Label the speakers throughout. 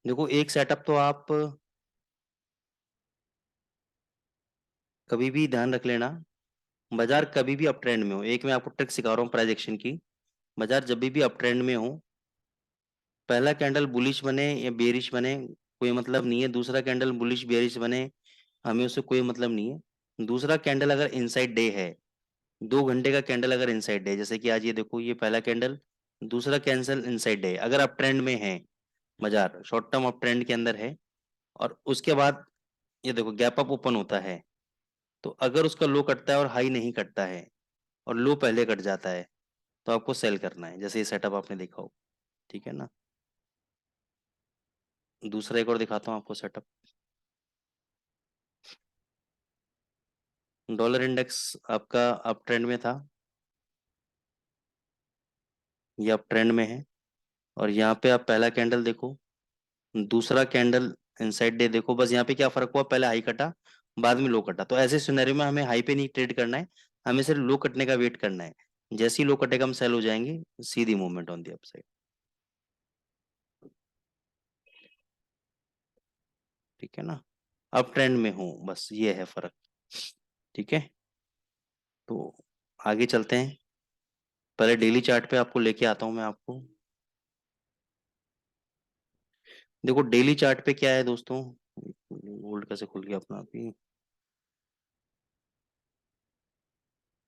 Speaker 1: देखो एक सेटअप तो आप कभी भी ध्यान रख लेना, बाजार कभी भी अप ट्रेंड में हो, एक मैं आपको ट्रिक सिखा रहा हूँ प्राइजेक्शन की। बाजार जब भी अप ट्रेंड में हो, पहला कैंडल बुलिश बने या बेरिश बने कोई मतलब नहीं है, दूसरा कैंडल बुलिश बेरिश बने हमें उससे कोई मतलब नहीं है। दूसरा कैंडल अगर इनसाइड डे है, 2 घंटे का कैंडल अगर इनसाइड डे, जैसे कि आज ये देखो ये पहला कैंडल, दूसरा कैंडल इनसाइड डे, अगर अप ट्रेंड में है, बाजार शॉर्ट टर्म अप ट्रेंड के अंदर है, और उसके बाद ये देखो गैप अप ओपन होता है, तो अगर उसका लो कटता है और हाई नहीं कटता है और लो पहले कट जाता है, तो आपको सेल करना है, जैसे ये सेटअप आपने देखा हो। ठीक है ना। दूसरा एक और दिखाता हूँ आपको सेटअप। डॉलर इंडेक्स आपका अप ट्रेंड में था, ये अप ट्रेंड में है, और यहाँ पे आप पहला कैंडल देखो, दूसरा कैंडल इनसाइड डे देखो, बस यहाँ पे क्या फर्क हुआ, पहले हाई कटा बाद में लो कटा, तो ऐसे सिनेरियो में हमें हाई पे नहीं ट्रेड करना है, हमें सिर्फ लो कटने का वेट करना है। जैसे ही लो कटेगा हम सेल हो जाएंगे, सीधी मूवमेंट ऑन दी अपसाइड। ठीक है ना। अप ट्रेंड में हूँ, बस ये है फर्क। ठीक है। तो आगे चलते हैं, पहले डेली चार्ट पे आपको लेके आता हूँ मैं आपको। देखो डेली चार्ट पे क्या है दोस्तों, गोल्ड कैसे खुल गया अपना अभी,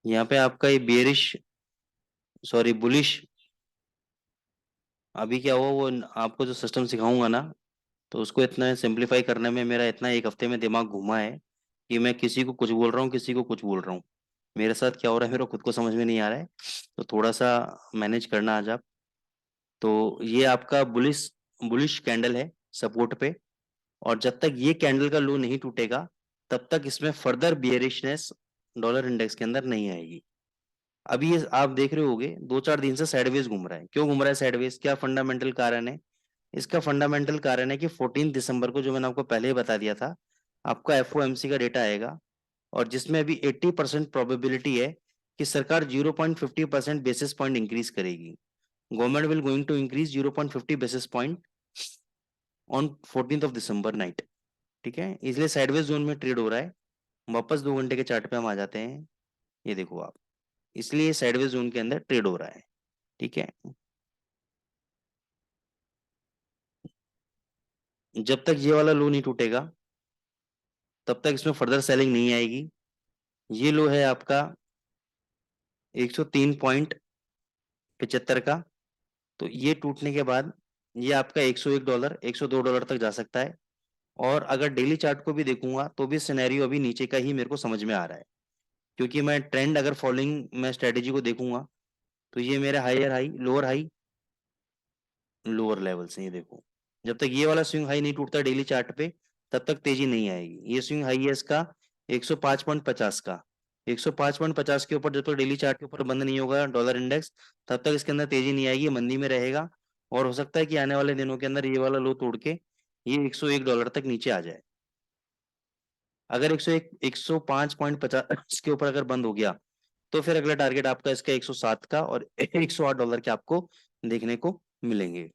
Speaker 1: यहाँ पे आपका ये बेरिश, सॉरी बुलिश, अभी क्या हुआ वो आपको जो सिस्टम सिखाऊंगा ना, तो उसको इतना सिंप्लीफाई करने में मेरा इतना एक हफ्ते में दिमाग घुमा है कि मैं किसी को कुछ बोल रहा हूँ, किसी को कुछ बोल रहा हूँ। मेरे साथ क्या हो रहा है मेरा खुद को समझ में नहीं आ रहा है, तो थोड़ा सा मैनेज करना आज आप। तो ये आपका बुलिश बुलिश कैंडल है सपोर्ट पे, और जब तक ये कैंडल का लो नहीं टूटेगा, तब तक इसमें फर्दर बियरिशनेस डॉलर इंडेक्स के अंदर नहीं आएगी। अभी ये आप देख रहे होगे 2-4 दिन से साइडवेज घूम रहा है, क्यों घूम रहा है साइडवेज, क्या फंडामेंटल कारण है। इसका फंडामेंटल कारण है कि 14 दिसंबर को, जो मैंने आपको पहले ही बता दिया था, आपका एफओएमसी का डेटा आएगा, और जिसमें अभी 80% प्रोबेबिलिटी है कि सरकार 0.50% बेसिस पॉइंट इंक्रीज करेगी। Government will going to increase 0.50 basis point on 14 December night. ठीक है, इसलिए साइडवेज जोन में ट्रेड हो रहा है। वापस 2 घंटे के चार्ट पे हम आ जाते हैं, ये देखो आप, इसलिए साइडवेज जोन के अंदर ट्रेड हो रहा है। ठीक है। जब तक ये वाला लो नहीं टूटेगा, तब तक इसमें फर्दर सेलिंग नहीं आएगी। ये लो है आपका 103.75 का, तो ये टूटने के बाद ये आपका $101 $102 तक जा सकता है। और अगर डेली चार्ट को भी देखूंगा तो भी सिनेरियो अभी नीचे का ही मेरे को समझ में आ रहा है, क्योंकि मैं ट्रेंड अगर फॉलोइंग मैं स्ट्रेटेजी को देखूंगा, तो ये मेरे हाई लोअर लेवल से, ये देखो, जब तक ये वाला स्विंग हाई नहीं टूटता डेली चार्ट पे, तब तक तेजी नहीं आएगी। ये स्विंग हाई है इसका 105.50 का, 105.50 के ऊपर जब तक डेली चार्ट के ऊपर बंद नहीं होगा डॉलर इंडेक्स, तब तक इसके अंदर तेजी नहीं आएगी, मंदी में रहेगा। और हो सकता है कि आने वाले दिनों के अंदर ये वाला लो तोड़ के ये $101 तक नीचे आ जाए। अगर 105.50 के ऊपर अगर बंद हो गया, तो फिर अगला टारगेट आपका इसका 107 का और $108 के आपको देखने को मिलेंगे।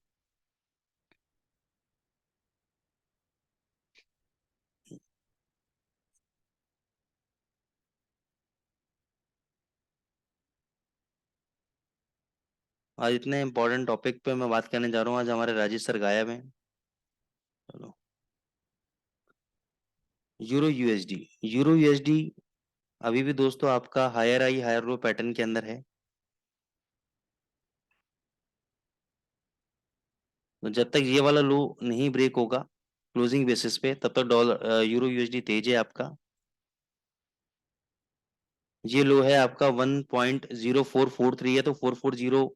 Speaker 1: आज इतने इंपॉर्टेंट टॉपिक पे मैं बात करने जा रहा हूँ, आज हमारे राजेश सर गायब हैं। चलो, यूरो यूएसडी अभी भी दोस्तों आपका higher high higher low pattern के अंदर है। तो जब तक ये वाला लो नहीं ब्रेक होगा क्लोजिंग बेसिस पे, तब तक डॉलर यूरो यूएसडी तेज है आपका। ये लो है आपका 1.0443 है, तो 440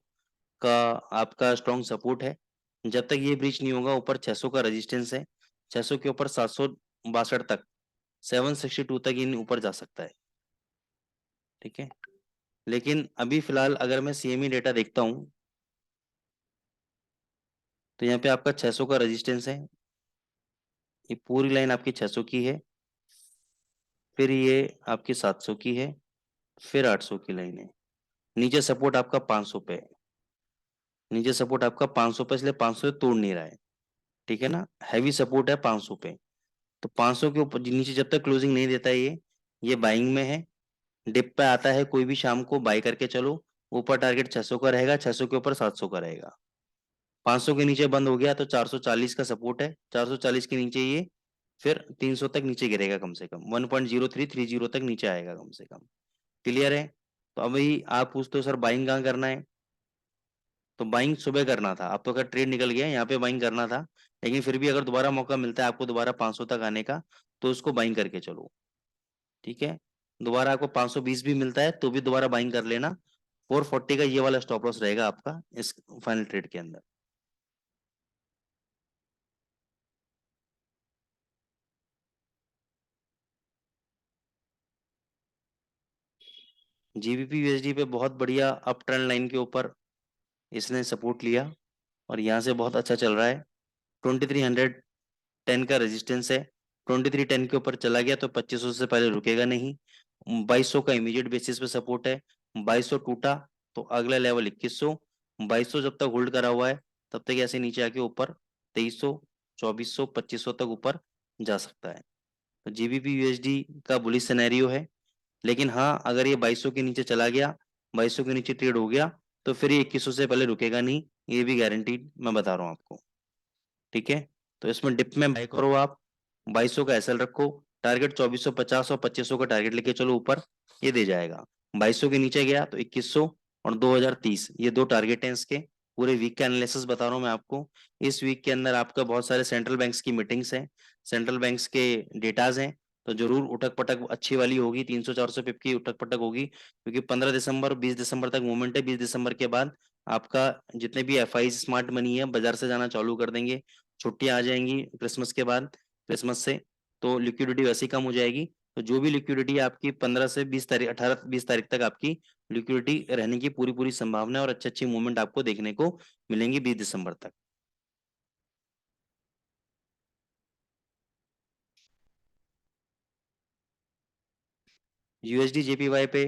Speaker 1: का आपका स्ट्रॉन्ग सपोर्ट है। जब तक ये ब्रीच नहीं होगा, ऊपर 600 का रेजिस्टेंस है, 600 के ऊपर 762 तक, 762 तक इन ऊपर जा सकता है। ठीक है। लेकिन अभी फिलहाल अगर मैं सीएमई डेटा देखता हूँ, तो यहाँ पे आपका 600 का रेजिस्टेंस है, ये पूरी लाइन आपकी 600 की है, फिर ये आपकी 700 की है, फिर 800 की लाइन है। नीचे सपोर्ट आपका 500 पे है, नीचे सपोर्ट आपका 500 पे, इसलिए 500 तोड़ नहीं रहा है। ठीक है ना, हैवी सपोर्ट है 500 पे। तो 500 के ऊपर नीचे जब तक क्लोजिंग नहीं देता है ये बाइंग में है। डिप पे आता है कोई भी शाम को बाई करके चलो। ऊपर टारगेट 600 का रहेगा, 600 के ऊपर 700 का रहेगा। 500 के नीचे बंद हो गया तो 440 का सपोर्ट है, 440 के नीचे ये फिर 300 तक नीचे गिरेगा, कम से कम 1.0330 तक नीचे आएगा कम से कम। क्लियर है। तो अभी आप पूछते हो सर बाइंग कहाँ करना है, तो बाइंग सुबह करना था, अब तो अगर ट्रेड निकल गया यहाँ पे बाइंग करना था। लेकिन फिर भी अगर दोबारा मौका मिलता है आपको दोबारा 500 तक आने का, तो उसको बाइंग करके चलो। ठीक है। दोबारा आपको 520 भी मिलता है तो भी दोबारा बाइंग कर लेना। 440 का ये वाला स्टॉप लॉस रहेगा आपका इस फाइनल ट्रेड के अंदर। जीबीपी यूएसडी पे बहुत बढ़िया अप ट्रेंड लाइन के ऊपर इसने सपोर्ट लिया और यहाँ से बहुत अच्छा चल रहा है। 2310 का रेजिस्टेंस है। 2310 के ऊपर चला गया तो 2500 से पहले रुकेगा नहीं। 2200 का इमीडिएट बेसिस पे सपोर्ट है। 2200 टूटा तो अगला लेवल 2100। 2200 जब तक होल्ड करा हुआ है तब तक ऐसे नीचे आके ऊपर 2300, 2400, 2500 तक ऊपर जा सकता है। तो जीबीपी यूएसडी का बुलिश सिनेरियो है। लेकिन हाँ, अगर ये 2200 के नीचे चला गया, 2200 के नीचे ट्रेड हो गया, तो फिर ये 2100 से पहले रुकेगा नहीं। ये भी गारंटीड मैं बता रहा हूँ आपको। ठीक है। तो इसमें डिप में बाय करो आप। 2200 का एसएल रखो। टारगेट 2450 और 2500 का टारगेट लेके चलो ऊपर। ये दे जाएगा। 2200 के नीचे गया तो 2100 और 2030, ये दो टारगेट हैं इसके। पूरे वीक का एनालिसिस बता रहा हूँ मैं आपको। इस वीक के अंदर आपका बहुत सारे सेंट्रल बैंक्स की मीटिंग्स हैं, सेंट्रल बैंक्स के डेटाज हैं। तो जरूर उठक पटक अच्छी वाली होगी, 300-400 पिप की उठक पटक होगी, क्योंकि 15 दिसंबर 20 दिसंबर तक मूवमेंट है। 20 दिसंबर के बाद आपका जितने भी एफ आई स्मार्ट मनी है बाजार से जाना चालू कर देंगे। छुट्टियां आ जाएंगी क्रिसमस के बाद, क्रिसमस से। तो लिक्विडिटी वैसी कम हो जाएगी। तो जो भी लिक्विडिटी आपकी 15 से 20 तारीख, 18-20 तारीख तक आपकी लिक्विडिटी रहने की पूरी पूरी संभावना है और अच्छी अच्छी मूवमेंट आपको देखने को मिलेंगी 20 दिसंबर तक। यूएसडी जेपीवाई पे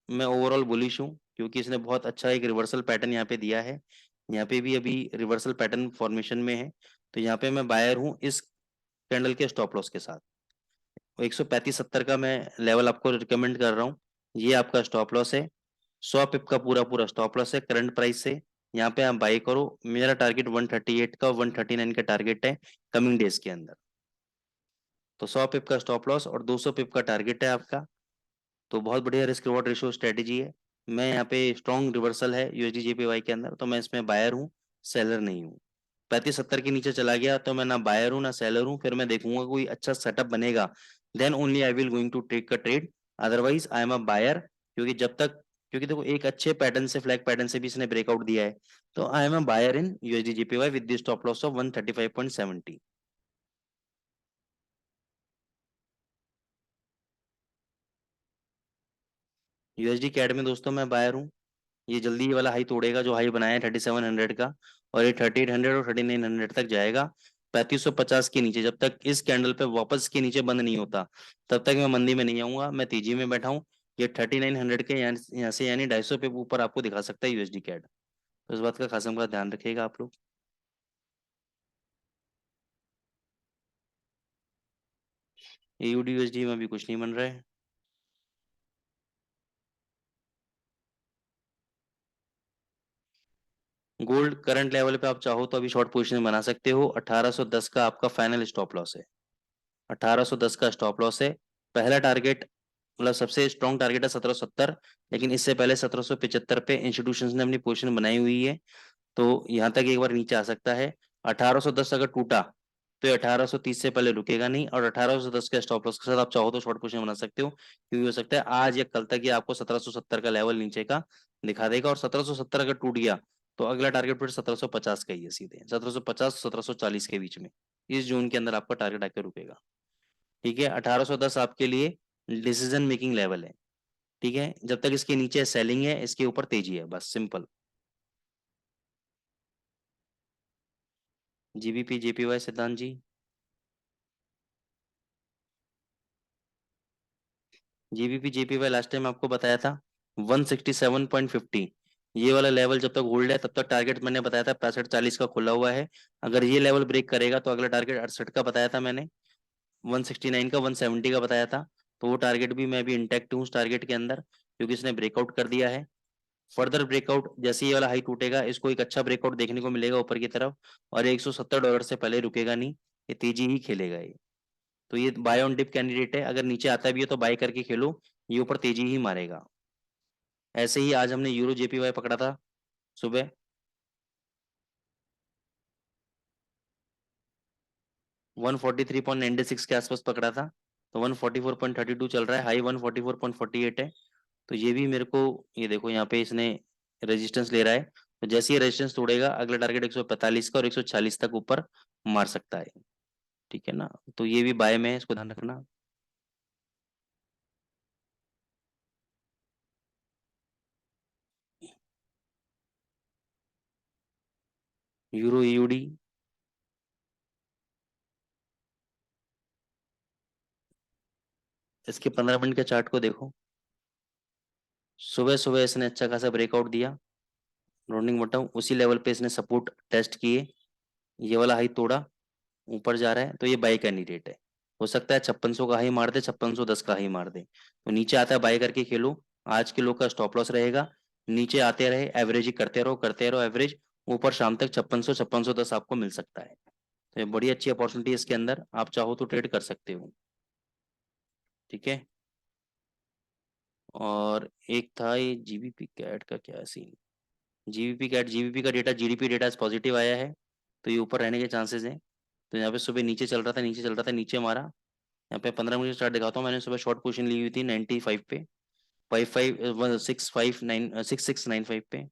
Speaker 1: मैं ओवरऑल बुलिश हूँ, क्योंकि इसने बहुत अच्छा एक रिवर्सल पैटर्न यहाँ पे दिया है। यहाँ पे भी अभी रिवर्सल पैटर्न फॉर्मेशन में है। तो यहाँ पे मैं बायर हूँ इस कैंडल के स्टॉप लॉस के साथ। 135.70 का मैं लेवल आपको रिकमेंड कर रहा हूँ। ये आपका स्टॉप लॉस है। 100 पिप का पूरा पूरा स्टॉप लॉस है करंट प्राइस से। यहाँ पे आप बाई करो। मेरा टारगेट 138 का 139 का टारगेट है कमिंग डेज के अंदर। तो 100 पिप का स्टॉप लॉस और 200 पिप का टारगेट है आपका। तो बहुत बढ़िया रिस्क रिवॉर्ड रेशियो स्ट्रेटेजी है। मैं यहाँ पे स्ट्रॉन्ग रिवर्सल है यूएसडी जेपीवाई के अंदर, तो मैं इसमें बायर हूँ, सेलर नहीं हूँ। 3570 के नीचे चला गया तो मैं ना बायर हूँ ना सेलर हूँ, फिर मैं देखूंगा कोई अच्छा सेटअप बनेगा, then only I will going to take a trade. Otherwise I am a buyer. क्योंकि जब तक, क्योंकि देखो एक अच्छे पैटर्न से, फ्लैग पैटर्न से भी इसने ब्रेकआउट दिया है। तो I am a buyer in USD JPY with the stop loss of 135.70। USD CAD में दोस्तों मैं बायर हूँ। ये जल्दी ये वाला हाई तोड़ेगा जो हाई बनाया है 3700 का, और ये 3800 और 3900 तक जाएगा। 3550 के नीचे जब तक इस कैंडल पे वापस के नीचे बंद नहीं होता, तब तक मैं मंदी में नहीं आऊंगा, मैं तेजी में बैठा हूँ। ये 3900 के यहाँ से यानी 250 पे ऊपर आपको दिखा सकता है यूएसडी कैड। तो इस बात का खासम का ध्यान रखिएगा आप लोग। एयूडी यूएसडी में भी कुछ नहीं बन रहा है। गोल्ड करंट लेवल पे आप चाहो तो अभी शॉर्ट पोजीशन बना सकते हो। 1810 का आपका फाइनल स्टॉप लॉस है। 1810 का स्टॉप लॉस है। पहला टारगेट, मतलब सबसे स्ट्रॉन्ग टारगेट है 1770। लेकिन इससे पहले 1775 पे इंस्टीट्यूशंस ने अपनी पोजीशन बनाई हुई है। तो यहाँ तक एक बार नीचे आ सकता है। 1810 अगर टूटा तो ये 1830 से पहले रुकेगा नहीं, और 1810 के स्टॉप लॉस के साथ आप चाहो तो शॉर्ट पोजीशन बना सकते हो, क्योंकि हो सकता है आज या कल तक ये आपको 1770 का लेवल नीचे का दिखा देगा। और 1770 अगर टूट गया तो अगला टारगेट फिर 1750 का ही है, सीधे 1750 1740 के बीच में इस जोन के अंदर आपका टारगेट आकर रुकेगा। ठीक है। 1810 आपके लिए डिसीजन मेकिंग लेवल है। ठीक है। जब तक इसके नीचे सेलिंग है, इसके ऊपर तेजी है, बस सिंपल। जीबीपी जेपीवाई सिद्धांत जी। जीबीपी जेपीवाई लास्ट टाइम आपको बताया था 167.50। ये वाला लेवल जब तक होल्ड है तब तक टारगेट मैंने बताया था 65-40 का खुला हुआ है। अगर ये लेवल ब्रेक करेगा तो अगला टारगेट 68 का बताया था मैंने, 169 का, 170 का बताया था। तो वो टारगेट भी मैं भी इंटैक्ट हूँ उस टारगेट के अंदर, क्योंकि इसने ब्रेकआउट कर दिया है। फर्दर ब्रेकआउट जैसे ये वाला हाई टूटेगा, इसको एक अच्छा ब्रेकआउट देखने को मिलेगा ऊपर की तरफ, और $170 से पहले रुकेगा नहीं, ये तेजी ही खेलेगा ये। तो ये बाय ऑन डिप कैंडिडेट है, अगर नीचे आता भी है तो बाय करके खेलो, ये ऊपर तेजी ही मारेगा। ऐसे ही आज हमने यूरो जेपीवाई पकड़ा था सुबह, 143.96 के आसपास पकड़ा था। तो 144.32 चल रहा है, हाई 144.48 है। तो ये भी मेरे को, ये देखो यहाँ पे इसने रेजिस्टेंस ले रहा है, तो जैसे ही रेजिस्टेंस तोड़ेगा अगला टारगेट 145 का और 146 तक ऊपर मार सकता है। ठीक है ना, तो ये भी बाय में है, इसको ध्यान रखना। यूरो ईयूडी, इसके 15 मिनट के चार्ट को देखो। सुबह सुबह इसने अच्छा खासा ब्रेकआउट दिया, राउंडिंग बॉटम, उसी लेवल पे इसने सपोर्ट टेस्ट किए, ये वाला हाई तोड़ा, ऊपर जा रहा है, तो ये बाई कैंडिडेट है। हो सकता है 5600 का हाई मार दे, 5610 का हाई मार दे, तो नीचे आता है बाई करके खेलो। आज के लोग का स्टॉप लॉस रहेगा, नीचे आते रहे एवरेज ही करते रहो एवरेज, ऊपर शाम तक 5600 10 आपको मिल सकता है। तो ये बड़ी अच्छी अपॉर्चुनिटी है, इसके अंदर आप चाहो तो ट्रेड कर सकते हो। ठीक है। और एक था ये जीबीपी कैट का क्या सीन। जीबीपी कैट, जीबीपी का डेटा, जीडीपी डेटा पॉजिटिव आया है, तो ये ऊपर रहने के चांसेस हैं। तो यहाँ पे सुबह नीचे चल रहा था, नीचे चल रहा था, नीचे मारा। यहाँ पे 15 मिनट स्टार्ट दिखाता हूँ, मैंने सुबह शॉर्ट पोजीशन ली हुई थी 95 पे, 6695 पे।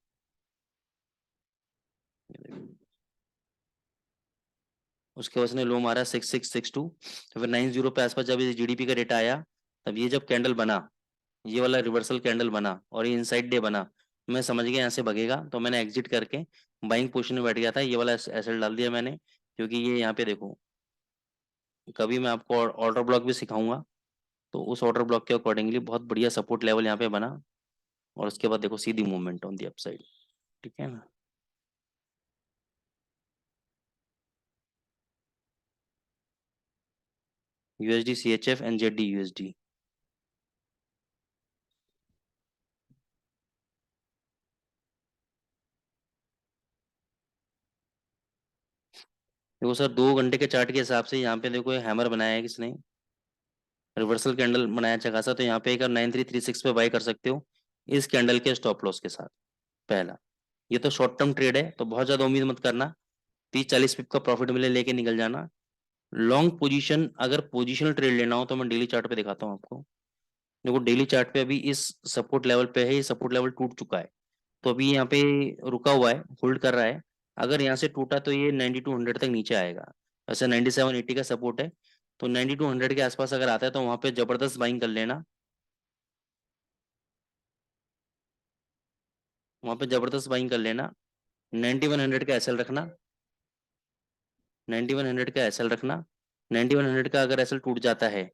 Speaker 1: उसके बाद उसने लो मारा 6662, तो फिर 90 पे आसपास जब ये जीडीपी का डेटा आया, तब ये जब कैंडल बना, ये वाला रिवर्सल कैंडल बना और ये इनसाइड डे बना, मैं समझ गया यहाँ से भगेगा, तो मैंने एग्जिट करके बाइंग पोजीशन में बैठ गया था, ये वाला एसेट डाल दिया मैंने। क्योंकि ये यहाँ पे देखो, कभी मैं आपको ऑर्डर ब्लॉक भी सिखाऊंगा, तो उस ऑर्डर ब्लॉक के अकॉर्डिंगली बहुत बढ़िया सपोर्ट लेवल यहाँ पे बना, और उसके बाद देखो सीधी मूवमेंट ऑन दी अपसाइड। ठीक है ना। यूएसडी सीएचएफ एनजेडी यूएसडी, देखो सर 2 घंटे के चार्ट के हिसाब से यहाँ पे देखो ये हैमर बनाया है किसने, रिवर्सल कैंडल बनाया अच्छा खासा, तो यहाँ पे एक 9336 पे बाई कर सकते हो, इस कैंडल के स्टॉप लॉस के साथ। पहला, ये तो शॉर्ट टर्म ट्रेड है, तो बहुत ज्यादा उम्मीद मत करना, 30-40 पिप का प्रॉफिट मिले लेके निकल जाना। लॉन्ग पोजीशन, अगर पोजीशनल ट्रेड लेना हो तो मैं डेली चार्ट पे दिखाता हूँ आपको। देखो डेली चार्ट पे अभी इस सपोर्ट लेवल पे है, ये सपोर्ट लेवल टूट चुका है, तो अभी यहाँ पे रुका हुआ है, होल्ड कर रहा है। अगर यहाँ से टूटा तो ये 9200 तक नीचे आएगा, वैसे 9780 का सपोर्ट है, तो 9200 के आसपास अगर आता है तो वहां पे जबरदस्त बाइंग कर लेना, वहां पे जबरदस्त बाइंग कर लेना। 9100 का एसएल रखना, 9100 का एसएल रखना। 9100 का अगर एसएल टूट जाता है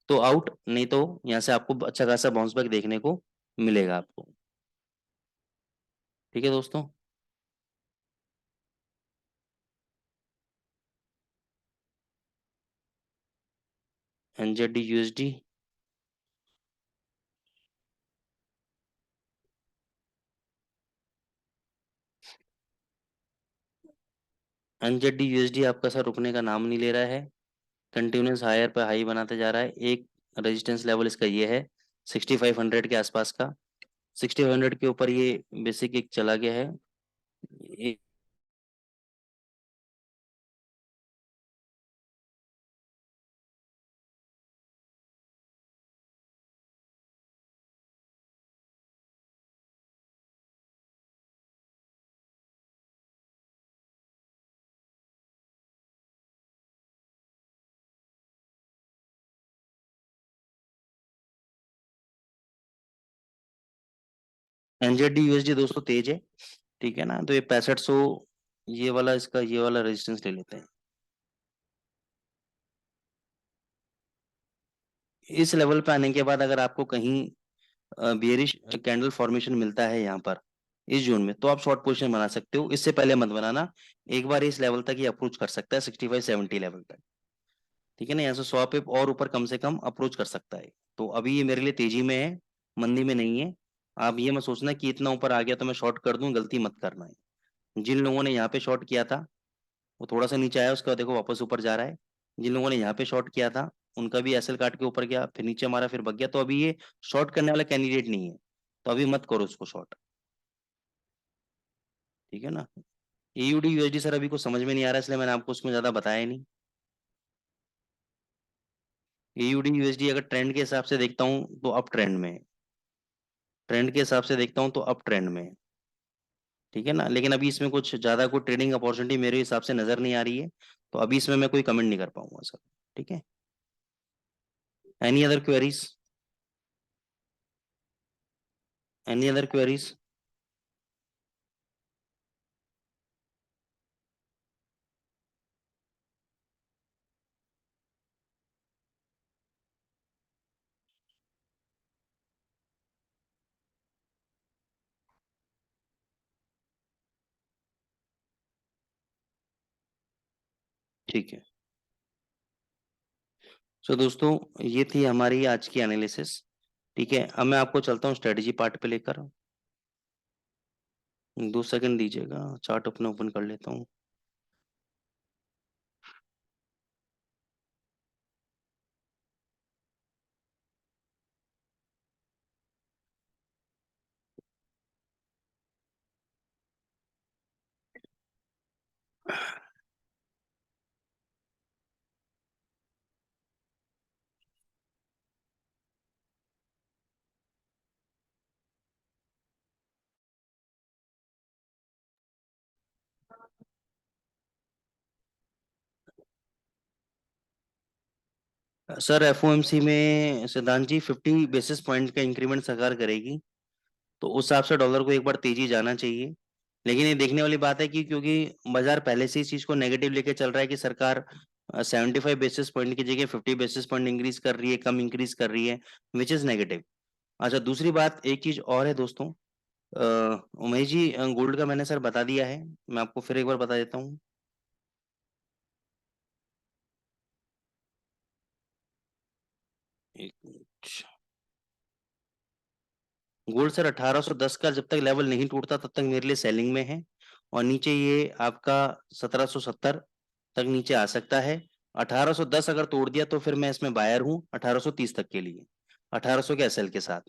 Speaker 1: तो आउट, नहीं तो यहाँ से आपको अच्छा खासा बाउंस बैक देखने को मिलेगा आपको। ठीक है दोस्तों। एनजेडी यूएसडी, एनजेडी यूएसडी आपका सर रुकने का नाम नहीं ले रहा है, कंटिन्यूस हायर पे हाई बनाते जा रहा है। एक रेजिस्टेंस लेवल इसका ये है 6500 के आसपास का, 6500 के ऊपर ये बेसिक एक चला गया है। एनजेडी यूएसडी दोस्तों तेज है। ठीक है ना, तो ये 6500, ये वाला इसका ये वाला रेजिस्टेंस ले लेते हैं। इस लेवल पे आने के बाद अगर आपको कहीं बियरिश कैंडल फॉर्मेशन मिलता है यहाँ पर, इस जोन में, तो आप शॉर्ट पोजीशन बना सकते हो। इससे पहले मत बनाना। एक बार इस लेवल तक ये अप्रोच कर सकता है, 65-70 लेवल तक। ठीक है ना, यहाँ से 100 पिप और ऊपर कम से कम अप्रोच कर सकता है। तो अभी ये मेरे लिए तेजी में है, मंदी में नहीं है। आप ये मत सोचना कि इतना ऊपर आ गया तो मैं शॉर्ट कर दूं, गलती मत करना है। जिन लोगों ने यहाँ पे शॉर्ट किया था, वो थोड़ा सा नीचे आया, उसके बाद देखो वापस ऊपर जा रहा है। जिन लोगों ने यहाँ पे शॉर्ट किया था, उनका भी एसएल काट के ऊपर गया, फिर नीचे मारा, फिर भग गया। तो अभी ये शॉर्ट करने वाला कैंडिडेट नहीं है, तो अभी मत करो उसको शॉर्ट। ठीक है ना। एयूडी यूएसडी सर अभी कुछ समझ में नहीं आ रहा, इसलिए मैंने आपको उसमें ज्यादा बताया नहीं। एयूडी यूएसडी अगर ट्रेंड के हिसाब से देखता हूँ तो अप ट्रेंड में है। ट्रेंड के हिसाब से देखता हूँ तो अप ट्रेंड में है। ठीक है ना, लेकिन अभी इसमें कुछ ज्यादा कोई ट्रेडिंग अपॉर्चुनिटी मेरे हिसाब से नजर नहीं आ रही है, तो अभी इसमें मैं कोई कमेंट नहीं कर पाऊंगा सर। ठीक है। Any other queries? Any other queries? ठीक है। सो दोस्तों, ये थी हमारी आज की एनालिसिस। ठीक है, अब मैं आपको चलता हूँ स्ट्रेटजी पार्ट पे लेकर। 2 सेकंड दीजिएगा, चार्ट अपना ओपन कर लेता हूँ। सर एफओएमसी में सिद्धांत जी 50 बेसिस पॉइंट का इंक्रीमेंट सरकार करेगी, तो उस हिसाब से डॉलर को एक बार तेजी जाना चाहिए। लेकिन ये देखने वाली बात है कि क्योंकि बाजार पहले से इस चीज को नेगेटिव लेके चल रहा है कि सरकार 75 बेसिस पॉइंट की जगह 50 बेसिस पॉइंट इंक्रीज कर रही है, कम इंक्रीज कर रही है, विच इज नेगेटिव। अच्छा, दूसरी बात एक चीज और है दोस्तों। उमेश जी, गोल्ड का मैंने सर बता दिया है, मैं आपको फिर एक बार बता देता हूँ। एक मिनट। गोल्ड सर 1810 का जब तक लेवल नहीं टूटता तब तक मेरे लिए सेलिंग में है, और नीचे ये आपका 1770 तक नीचे आ सकता है। 1810 अगर तोड़ दिया तो फिर मैं इसमें बायर हूँ 1830 तक के लिए, 1800 के एसएल के साथ।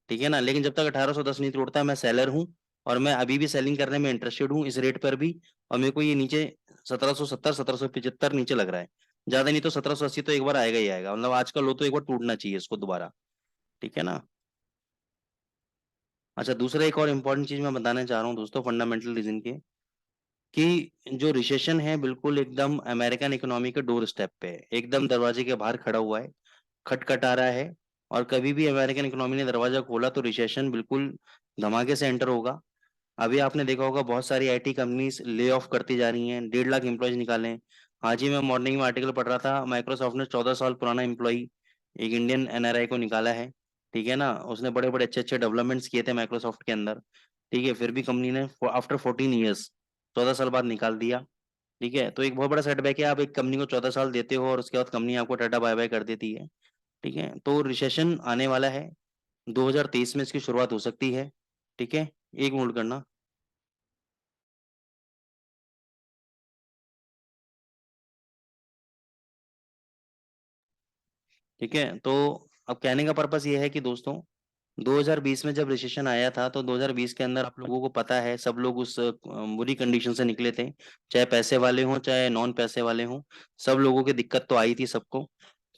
Speaker 1: ठीक है ना, लेकिन जब तक 1810 नहीं तोड़ता मैं सेलर हूँ, और मैं अभी भी सेलिंग करने में इंटरेस्टेड हूँ इस रेट पर भी। और मेरे को ये नीचे 1770 1775 नीचे लग रहा है, ज्यादा नहीं तो 1780 तो एक बार आएगा ही आएगा, मतलब आज का लो तो एक बार टूटना चाहिए इसको दोबारा। ठीक है ना। अच्छा, दूसरा एक और इम्पोर्टेंट चीज मैं बताना चाह रहा हूँ दोस्तों, फंडामेंटल रीजन के, कि जो रिसेशन है बिल्कुल एकदम अमेरिकन इकोनॉमी के डोर स्टेप पे है, एकदम दरवाजे के बाहर खड़ा हुआ है, खटखट आ रहा है। और कभी भी अमेरिकन इकोनॉमी ने दरवाजा खोला तो रिसेशन बिल्कुल धमाके से एंटर होगा। अभी आपने देखा होगा बहुत सारी आईटी कंपनीज ले ऑफ करती जा रही हैं, 1.5 लाख एम्प्लॉयज निकाले हैं। आज ही मैं मॉर्निंग में आर्टिकल पढ़ रहा था, माइक्रोसॉफ्ट ने 14 साल पुराना एम्प्लॉय, एक इंडियन एनआरआई को निकाला है। ठीक है ना, उसने बड़े बड़े अच्छे अच्छे डेवलपमेंट्स किए थे माइक्रोसॉफ्ट के अंदर। ठीक है, फिर भी कंपनी ने आफ्टर 14 ईयर्स, 14 साल बाद निकाल दिया। ठीक है, तो एक बहुत बड़ा सेटबैक है, आप एक कंपनी को 14 साल देते हो और उसके बाद कंपनी आपको टाटा बाय बाय कर देती है। ठीक है, तो रिसेशन आने वाला है, 2023 में इसकी शुरुआत हो सकती है। ठीक है, एक नोट करना। ठीक है, तो अब कहने का पर्पस ये है कि दोस्तों, 2020 में जब रिसेशन आया था तो 2020 के अंदर आप लोगों को पता है, सब लोग उस बुरी कंडीशन से निकले थे, चाहे पैसे वाले हों चाहे नॉन पैसे वाले हों, सब लोगों की दिक्कत तो आई थी सबको।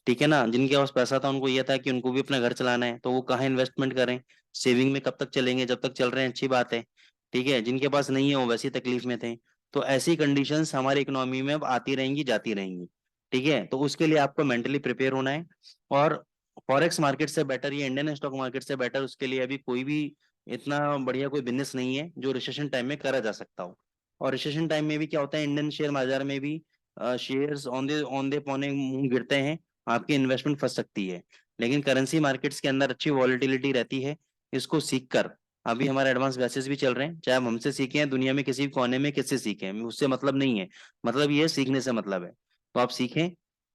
Speaker 1: ठीक है ना, जिनके पास पैसा था उनको ये था कि उनको भी अपना घर चलाना है, तो वो कहाँ इन्वेस्टमेंट करें, सेविंग में कब तक चलेंगे, जब तक चल रहे हैं अच्छी बात है। ठीक है, जिनके पास नहीं है वो वैसी तकलीफ में थे। तो ऐसी कंडीशंस हमारी इकोनॉमी में अब आती रहेंगी जाती रहेंगी। ठीक है, तो उसके लिए आपको मेंटली प्रिपेयर होना है। और फॉरेक्स मार्केट से बेटर, ये इंडियन स्टॉक मार्केट से बेटर उसके लिए अभी कोई भी इतना बढ़िया कोई बिजनेस नहीं है जो रिसेशन टाइम में करा जा सकता हो। और रिसेशन टाइम में भी क्या होता है, इंडियन शेयर बाजार में भी शेयर्स ऑन दे पौने मुंह गिरते हैं, आपकी इन्वेस्टमेंट फंस सकती है। लेकिन करेंसी मार्केट्स के अंदर अच्छी वॉलेटिलिटी रहती है, इसको सीख कर अभी हमारे एडवांस बैचेस भी चल रहे हैं, चाहे हम हमसे सीखे हैं, दुनिया में किसी भी कोने में किससे सीखे हैं, उससे मतलब नहीं है। मतलब ये सीखने से मतलब है। तो आप सीखें,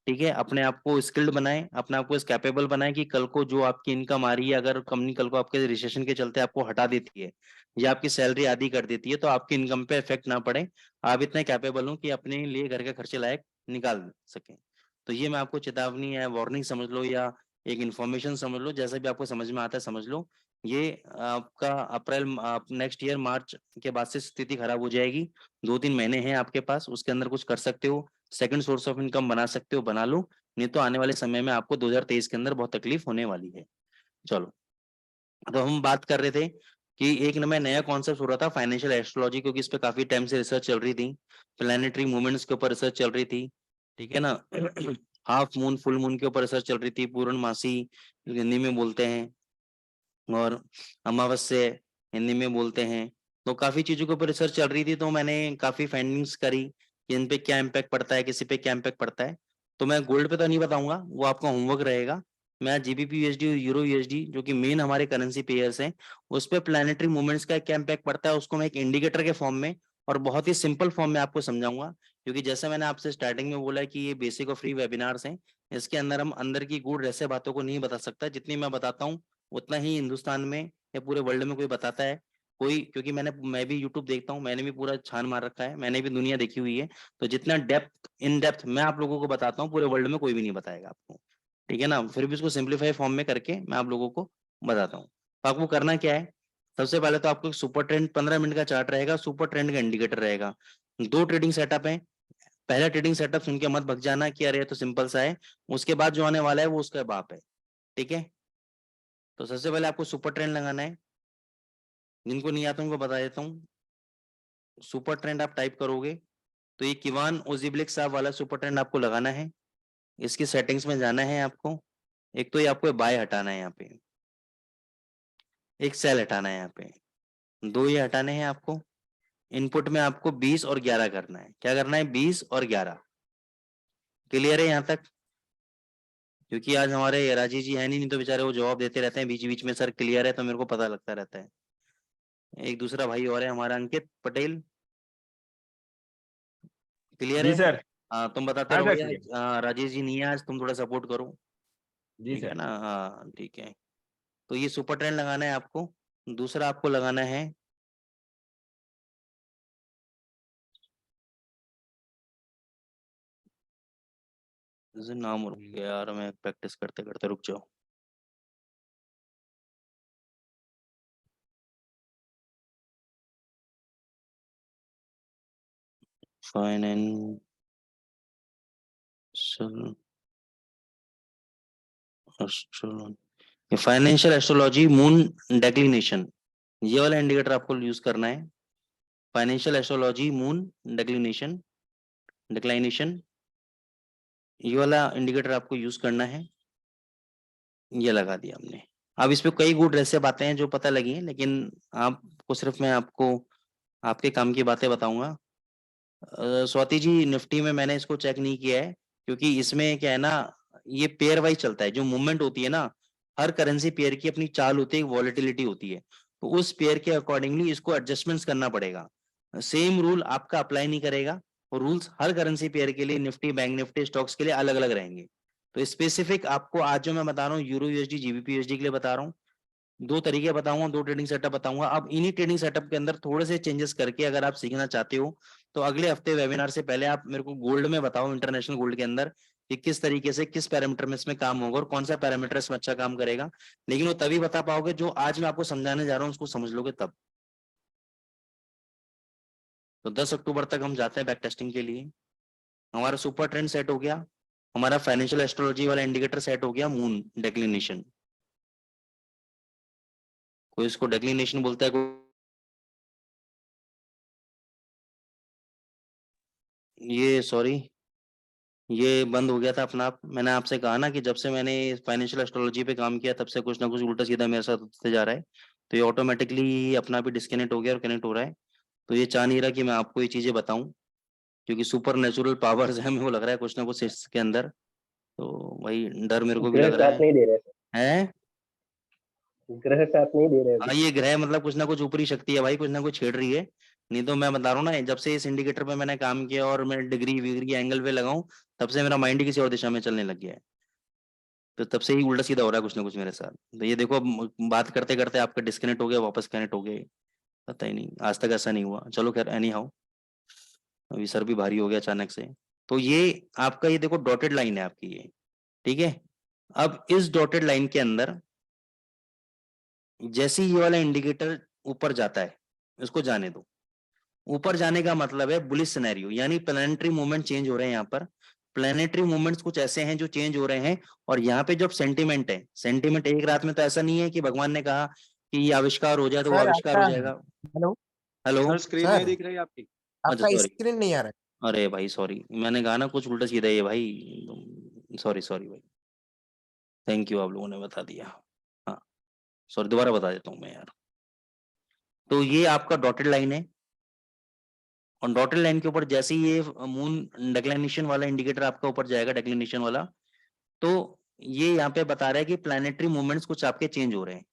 Speaker 1: ठीक है, अपने आप को स्किल्ड बनाएं, अपने आप को इस कैपेबल बनाएं कि कल को जो आपकी इनकम आ रही है, अगर कंपनी कल को आपके रिसेशन के चलते आपको हटा देती है या आपकी सैलरी आधी कर देती है, तो आपकी इनकम पे इफेक्ट ना पड़े। आप इतने कैपेबल हो कि अपने लिए घर के खर्चे लायक निकाल सकें। तो ये मैं आपको चेतावनी है, वार्निंग समझ लो, या एक इन्फॉर्मेशन समझ लो, जैसा भी आपको समझ में आता है समझ लो। ये आपका अप्रैल नेक्स्ट ईयर मार्च के बाद से स्थिति खराब हो जाएगी। 2-3 महीने हैं आपके पास, उसके अंदर कुछ कर सकते हो, सेकंड सोर्स ऑफ इनकम बना सकते हो, बना लो। नहीं तो आने वाले समय में आपको 2023 के अंदर बहुत तकलीफ होने वाली है। चलो, तो हम बात कर रहे थे कि एक मैं नया कॉन्सेप्ट हो रहा था फाइनेंशियल एस्ट्रोलॉजी, क्योंकि इस पे काफी टाइम से रिसर्च चल रही थी। प्लानिटरी मूवमेंट्स के ऊपर रिसर्च चल रही थी, ठीक है ना। हाफ मून फुल मून के ऊपर रिसर्च चल रही थी, पूर्णमासी हिंदी में बोलते हैं, और अमावस्या हिंदी में बोलते हैं। तो काफी चीजों के ऊपर रिसर्च चल रही थी, तो मैंने काफी फाइंडिंग्स करी कि इन पे क्या इम्पैक्ट पड़ता है, किसी पे क्या इम्पैक्ट पड़ता है। तो मैं गोल्ड पे तो नहीं बताऊंगा, वो आपका होमवर्क रहेगा। मैं जीबीपी यूएसडी, यूरो यूएसडी, जो कि मेन हमारे करेंसी पेयर्स हैं, उस पे प्लानिटरी मूवमेंट्स का क्या इम्पैक्ट पड़ता है, उसको मैं एक इंडिकेटर के फॉर्म में और बहुत ही सिंपल फॉर्म में आपको समझाऊंगा। क्योंकि जैसे मैंने आपसे स्टार्टिंग में बोला कि ये बेसिक और फ्री वेबिनार्स हैं, इसके अंदर हम अंदर की गूढ़ रहस्य बातों को नहीं बता सकता। जितनी मैं बताता हूँ उतना ही हिंदुस्तान में या पूरे वर्ल्ड में कोई बताता है कोई, क्योंकि मैं भी यूट्यूब देखता हूँ, मैंने भी पूरा छान मार रखा है, मैंने भी दुनिया देखी हुई है। तो जितना डेप्थ इन डेप्थ मैं आप लोगों को बताता हूँ, पूरे वर्ल्ड में कोई भी नहीं बताएगा आपको, ठीक है ना। फिर भी उसको सिंप्लीफाई फॉर्म में करके मैं आप लोगों को बताता हूँ। तो आपको करना क्या है, सबसे पहले तो आपको सुपर ट्रेंड 15 मिनट का चार्ट रहेगा, सुपर ट्रेंड का इंडिकेटर रहेगा। 2 ट्रेडिंग सेटअप है। पहला ट्रेडिंग सेटअप सुन के मत भग जाना कि अरे ये तो सिंपल सा है, उसके बाद जो आने वाला है वो उसका बाप है, ठीक है। तो सबसे पहले आपको सुपर ट्रेंड लगाना है। जिनको नहीं आता उनको बता देता हूँ। सुपर ट्रेंड आप टाइप करोगे तो ये किवान ओजिब्लिक साहब वाला सुपर ट्रेंड आपको लगाना है। इसकी सेटिंग्स में जाना है आपको। एक तो ये आपको बाय हटाना है यहाँ पे, एक सेल हटाना है यहाँ पे, दो ये हटाने हैं आपको। इनपुट में आपको 20 और 11 करना है। क्या करना है? 20 और 11। क्लियर है यहाँ तक? क्योंकि आज हमारे राजीव जी है नहीं तो बेचारे वो जवाब देते रहते हैं बीच बीच में, सर क्लियर है, तो मेरे को पता लगता रहता है। एक दूसरा भाई और है हमारा, अंकित पटेल। क्लियर
Speaker 2: जी
Speaker 1: है?
Speaker 2: सर।
Speaker 1: हाँ, तुम बताते
Speaker 2: हाँ
Speaker 1: रहो
Speaker 2: सर
Speaker 1: भैया।
Speaker 2: क्लियर।
Speaker 1: राजेश जी नहीं है आज, तुम थोड़ा सपोर्ट करो,
Speaker 2: जी
Speaker 1: ठीक है
Speaker 2: सर।
Speaker 1: ना। हाँ ठीक है। तो ये सुपर ट्रेंड लगाना है आपको। दूसरा आपको लगाना है, जैसे नाम रुक गया यार, मैं प्रैक्टिस करते करते रुक जाओ। Financial astrology, financial astrology moon declination, ये वाला इंडिकेटर आपको यूज करना है। Financial astrology moon declination, declination, ये वाला इंडिकेटर आपको यूज करना है। ये लगा दिया हमने। अब इस पे कई गुड रहस्य बातें हैं जो पता लगी हैं, लेकिन आपको सिर्फ मैं आपको आपके काम की बातें बताऊंगा। स्वाति जी, निफ्टी में मैंने इसको चेक नहीं किया है, क्योंकि इसमें क्या है ना, ये पेयर वाइज चलता है। जो मूवमेंट होती है ना, हर करेंसी पेयर की अपनी चाल होती है, वॉलेटिलिटी होती है। तो उस पेयर के अकॉर्डिंगली इसको एडजस्टमेंट्स करना पड़ेगा। सेम रूल आपका अप्लाई नहीं करेगा, और रूल्स हर करेंसी पेयर के लिए, निफ्टी, बैंक निफ्टी, स्टॉक्स के लिए अलग अलग रहेंगे। तो स्पेसिफिक आपको आज जो मैं बता रहा हूँ यूरो यूएसडी जीबीपी यूएसडी के लिए बता रहा हूँ। 2 तरीके बताऊंगा, 2 ट्रेडिंग सेटअप बताऊंगा। अब इन्हीं ट्रेडिंग सेटअप के अंदर थोड़े से चेंजेस करके अगर आप सीखना चाहते हो, तो अगले हफ्ते वेबिनार से पहले आप मेरे को गोल्ड में बताओ, इंटरनेशनल गोल्ड के अंदर, कि किस तरीके से किस पैरामीटर में इसमें काम होगा और कौन सा पैरामीटर इसमें अच्छा काम करेगा। लेकिन वो तभी बता पाओगे जो आज मैं आपको समझाने जा रहा हूँ उसको समझ लोगे तब। तो 10 अक्टूबर तक हम जाते हैं बैक टेस्टिंग के लिए। हमारा सुपर ट्रेंड सेट हो गया, हमारा फाइनेंशियल एस्ट्रोलॉजी वाला इंडिकेटर सेट हो गया, मून डेक्लिनेशन। कोई इसको डेक्लिनेशन बोलता है, ये सॉरी, ये बंद हो गया था अपना आप। मैंने आपसे कहा ना कि जब से मैंने फाइनेंशियल एस्ट्रोलॉजी पे काम किया तब से कुछ ना कुछ उल्टा सीधा मेरे साथ होते जा रहा है। तो ये ऑटोमेटिकली अपना भी डिस्कनेक्ट हो गया और कनेक्ट हो रहा है। तो ये चाह नहीं रहा कि मैं आपको ये चीजें बताऊं, क्योंकि सुपर नेचुरल पावर्स है, मेरे को लग रहा है कुछ ना कुछ इसके अंदर। तो वही डर मेरे को भी
Speaker 2: इंटरनेट
Speaker 1: लग रहा
Speaker 2: साथ नहीं दे रहे सर।
Speaker 1: है।
Speaker 2: ग्रह साथ नहीं दे रहे
Speaker 1: हाँ
Speaker 2: अभी।
Speaker 1: ये ग्रह मतलब कुछ ना कुछ ऊपरी शक्ति है भाई, कुछ ना कुछ छेड़ रही है। नहीं तो मैं बता रहा हूँ ना, जब से इस इंडिकेटर पे मैंने काम किया और मैं डिग्री विग्री एंगल पे लगाऊं, तब से मेरा माइंड ही किसी और दिशा में चलने लग गया है। तो तब से ही उल्टा सीधा हो रहा है कुछ ना कुछ मेरे साथ। तो ये देखो, अब बात करते करते आपका डिस्कनेक्ट हो गया, वापस कनेक्ट हो गए, पता ही नहीं, आज तक ऐसा नहीं हुआ। चलो खैर, एनी हाउ, अभी सर भी भारी हो गया अचानक से। तो ये आपका, ये देखो डॉटेड लाइन है आपकी ये, ठीक है। अब इस डॉटेड लाइन के अंदर जैसे ही ये वाला इंडिकेटर ऊपर जाता है, इसको जाने दो। ऊपर जाने का मतलब है बुलिश सिनेरियो, यानी प्लानिटरी मूवमेंट चेंज हो रहे हैं यहाँ पर। प्लानिटरी मूवमेंट्स कुछ ऐसे हैं जो चेंज हो रहे हैं। और यहाँ पे जब सेंटिमेंट है, सेंटिमेंट एक रात में तो ऐसा नहीं है कि भगवान ने कहा कि ये आविष्कार हो जाए तो वो
Speaker 3: सर
Speaker 1: आविष्कार हो
Speaker 3: आपका,
Speaker 1: जाएगा।
Speaker 3: Hello
Speaker 1: hello.
Speaker 4: सर स्क्रीन नहीं
Speaker 3: सर,
Speaker 4: दिख रही आपकी।
Speaker 1: अच्छा
Speaker 3: आपका
Speaker 1: सॉरी।
Speaker 3: स्क्रीन नहीं आ रहा
Speaker 1: अरे भाई सॉरी, मैंने कहा ना कुछ उल्टा सीधा, ये भाई सॉरी सॉरी भाई। थैंक यू, आप लोगों ने बता दिया। हाँ सॉरी, दोबारा बता देता हूँ मैं यार। तो ये आपका डॉटेड लाइन है, और डॉटेड लाइन के ऊपर जैसे ही ये मून डेक्लिनेशन वाला इंडिकेटर आपका ऊपर जाएगा, डेक्लिनेशन वाला, तो ये यहाँ पे बता रहा है कि प्लानिटरी मूवमेंट्स कुछ आपके चेंज हो रहे हैं।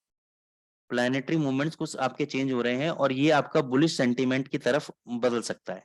Speaker 1: प्लानिटरी मूवमेंट्स कुछ आपके चेंज हो रहे हैं, और ये आपका बुलिश सेंटीमेंट की तरफ बदल सकता है।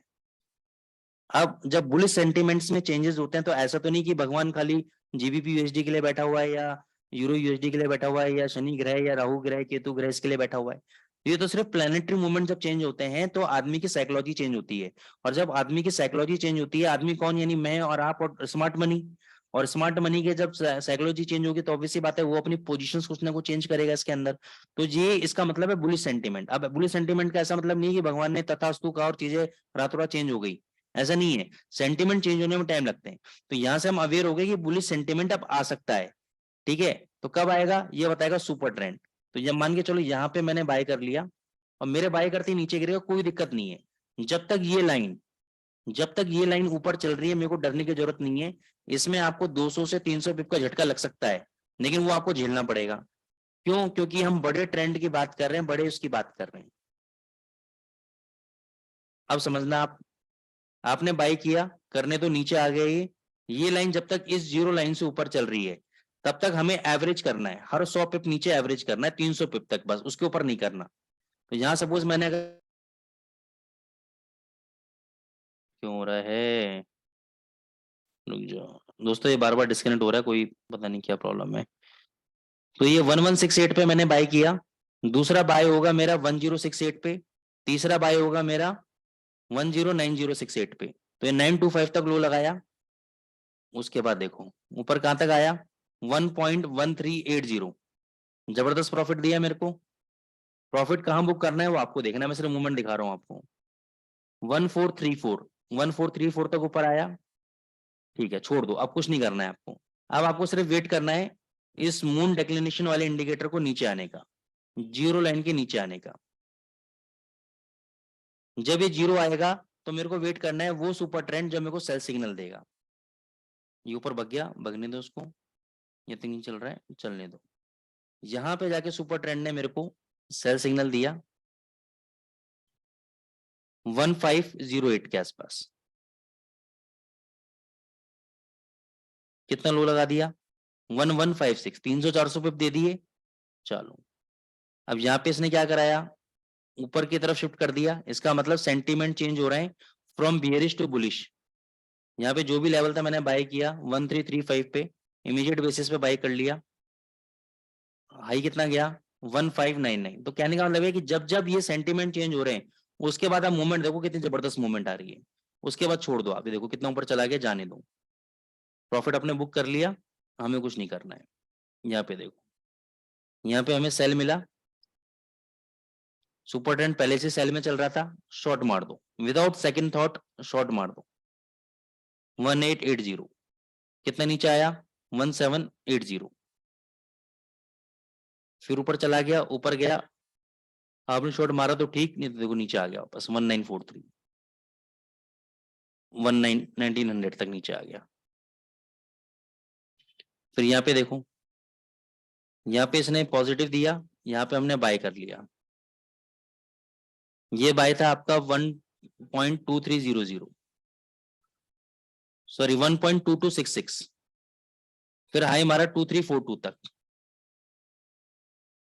Speaker 1: अब जब बुलिश सेंटीमेंट्स में चेंजेस होते हैं, तो ऐसा तो नहीं कि भगवान खाली जीबीपी यूएसडी के लिए बैठा हुआ है, या यूरो यूएसडी के लिए बैठा हुआ है, या शनि ग्रह या राहु ग्रह केतु ग्रह इसके लिए बैठा हुआ है। ये तो सिर्फ प्लानिटरी मूवमेंट जब चेंज होते हैं तो आदमी की साइकोलॉजी चेंज होती है। और जब आदमी की साइकोलॉजी चेंज होती है, आदमी कौन, यानी मैं और आप और स्मार्ट मनी। और स्मार्ट मनी के जब साइकोलॉजी चेंज होगी, तो ऑब्वियसली बात है वो अपनी पोजीशंस कुछ ना कुछ चेंज करेगा इसके अंदर। तो ये इसका मतलब है बुलिश सेंटीमेंट। अब बुलिश सेंटीमेंट का ऐसा मतलब नहीं है कि भगवान ने तथास्तु कहा और चीजें रातों रात चेंज हो गई, ऐसा नहीं है। सेंटिमेंट चेंज होने में टाइम लगते हैं। तो यहां से हम अवेयर हो गए कि बुलिश सेंटिमेंट अब आ सकता है, ठीक है। तो कब आएगा ये बताएगा सुपर ट्रेंड। तो जब मान के चलो यहाँ पे मैंने बाय कर लिया, और मेरे बाय करते ही नीचे गिरेगा, कोई दिक्कत नहीं है। जब तक ये लाइन ऊपर चल रही है, मेरे को डरने की जरूरत नहीं है। इसमें आपको 200 से 300 पिप का झटका लग सकता है, लेकिन वो आपको झेलना पड़ेगा। क्यों? क्योंकि हम बड़े ट्रेंड की बात कर रहे हैं, बड़े उसकी बात कर रहे हैं। अब समझना आप, आपने बाय किया, करने तो नीचे आ गए ये लाइन जब तक इस जीरो लाइन से ऊपर चल रही है, तब तक हमें एवरेज करना है, हर 100 पिप नीचे एवरेज करना है, 300 पिप तक बस, उसके ऊपर नहीं करना। तो यहां सपोज मैंने अगर, क्यों हो रहा है, रुक जाओ दोस्तों, ये बार बार डिस्कनेक्ट हो रहा है, कोई पता नहीं क्या प्रॉब्लम है। तो ये 1168 पे मैंने बाय किया, दूसरा बाय होगा मेरा 1068 पे, तीसरा बाय होगा मेरा 109068 पे। तो ये 925 तक लो लगाया। उसके बाद देखो ऊपर कहां तक आया, 1.1380। जबरदस्त प्रॉफिट दिया मेरे को। प्रॉफिट कहां बुक करना है वो आपको देखना है, मैं सिर्फ मूवमेंट दिखा रहा हूं आपको। 1434 तक ऊपर आया, ठीक है, छोड़ दो, अब कुछ नहीं करना है आपको। अब आपको सिर्फ वेट करना है इस मून डेक्लिनेशन वाले इंडिकेटर को नीचे आने का, जीरो लाइन के नीचे आने का। जब ये जीरो आएगा, तो मेरे को वेट करना है वो सुपर ट्रेंड जब मेरे को सेल सिग्नल देगा। ये ऊपर भग गया, भगने दो उसको, ये तो नहीं चल रहा है, चलने दो। यहां पे जाके सुपर ट्रेंड ने मेरे को सेल सिग्नल दिया 1508 के आसपास। कितना लो लगा दिया, 1156, 300-400 पिप दे दिए। चलो, अब यहाँ पे इसने क्या कराया, ऊपर की तरफ शिफ्ट कर दिया। इसका मतलब सेंटीमेंट चेंज हो रहे हैं फ्रॉम बियरिश टू बुलिश। यहाँ पे जो भी लेवल था मैंने बाय किया 1335 पे, इमीडिएट बेसिस पे बाय कर लिया। हाई कितना गया, 1599। तो कहने का मतलब है कि जब जब ये सेंटीमेंट चेंज हो रहे हैं, उसके बाद आप मूवमेंट देखो कितनी जबरदस्त मूवमेंट आ रही है। उसके बाद छोड़ दो, आप ये देखो कितना ऊपर चला गया, जाने दो। प्रॉफिट अपने बुक कर लिया, हमें कुछ नहीं करना है। यहाँ पे देखो, यहाँ पे हमें सेल मिला, सुपर ट्रेंड पहले से सेल में चल रहा था, शॉर्ट मार दो, विदाउट सेकंड थॉट शॉर्ट मार दो। 1880 कितना नीचे आया, 1780। फिर ऊपर चला गया, ऊपर गया, आपने शॉर्ट मारा तो ठीक, नहीं तो देखो नीचे आ गया वापस 1943, 1900 तक नीचे आ गया। फिर यहाँ पे देखो, यहाँ पे इसने पॉजिटिव दिया, यहाँ पे हमने बाय कर लिया। ये बाय था आपका 1.2300, सॉरी 1.2266। फिर हाई मारा 2342 तक,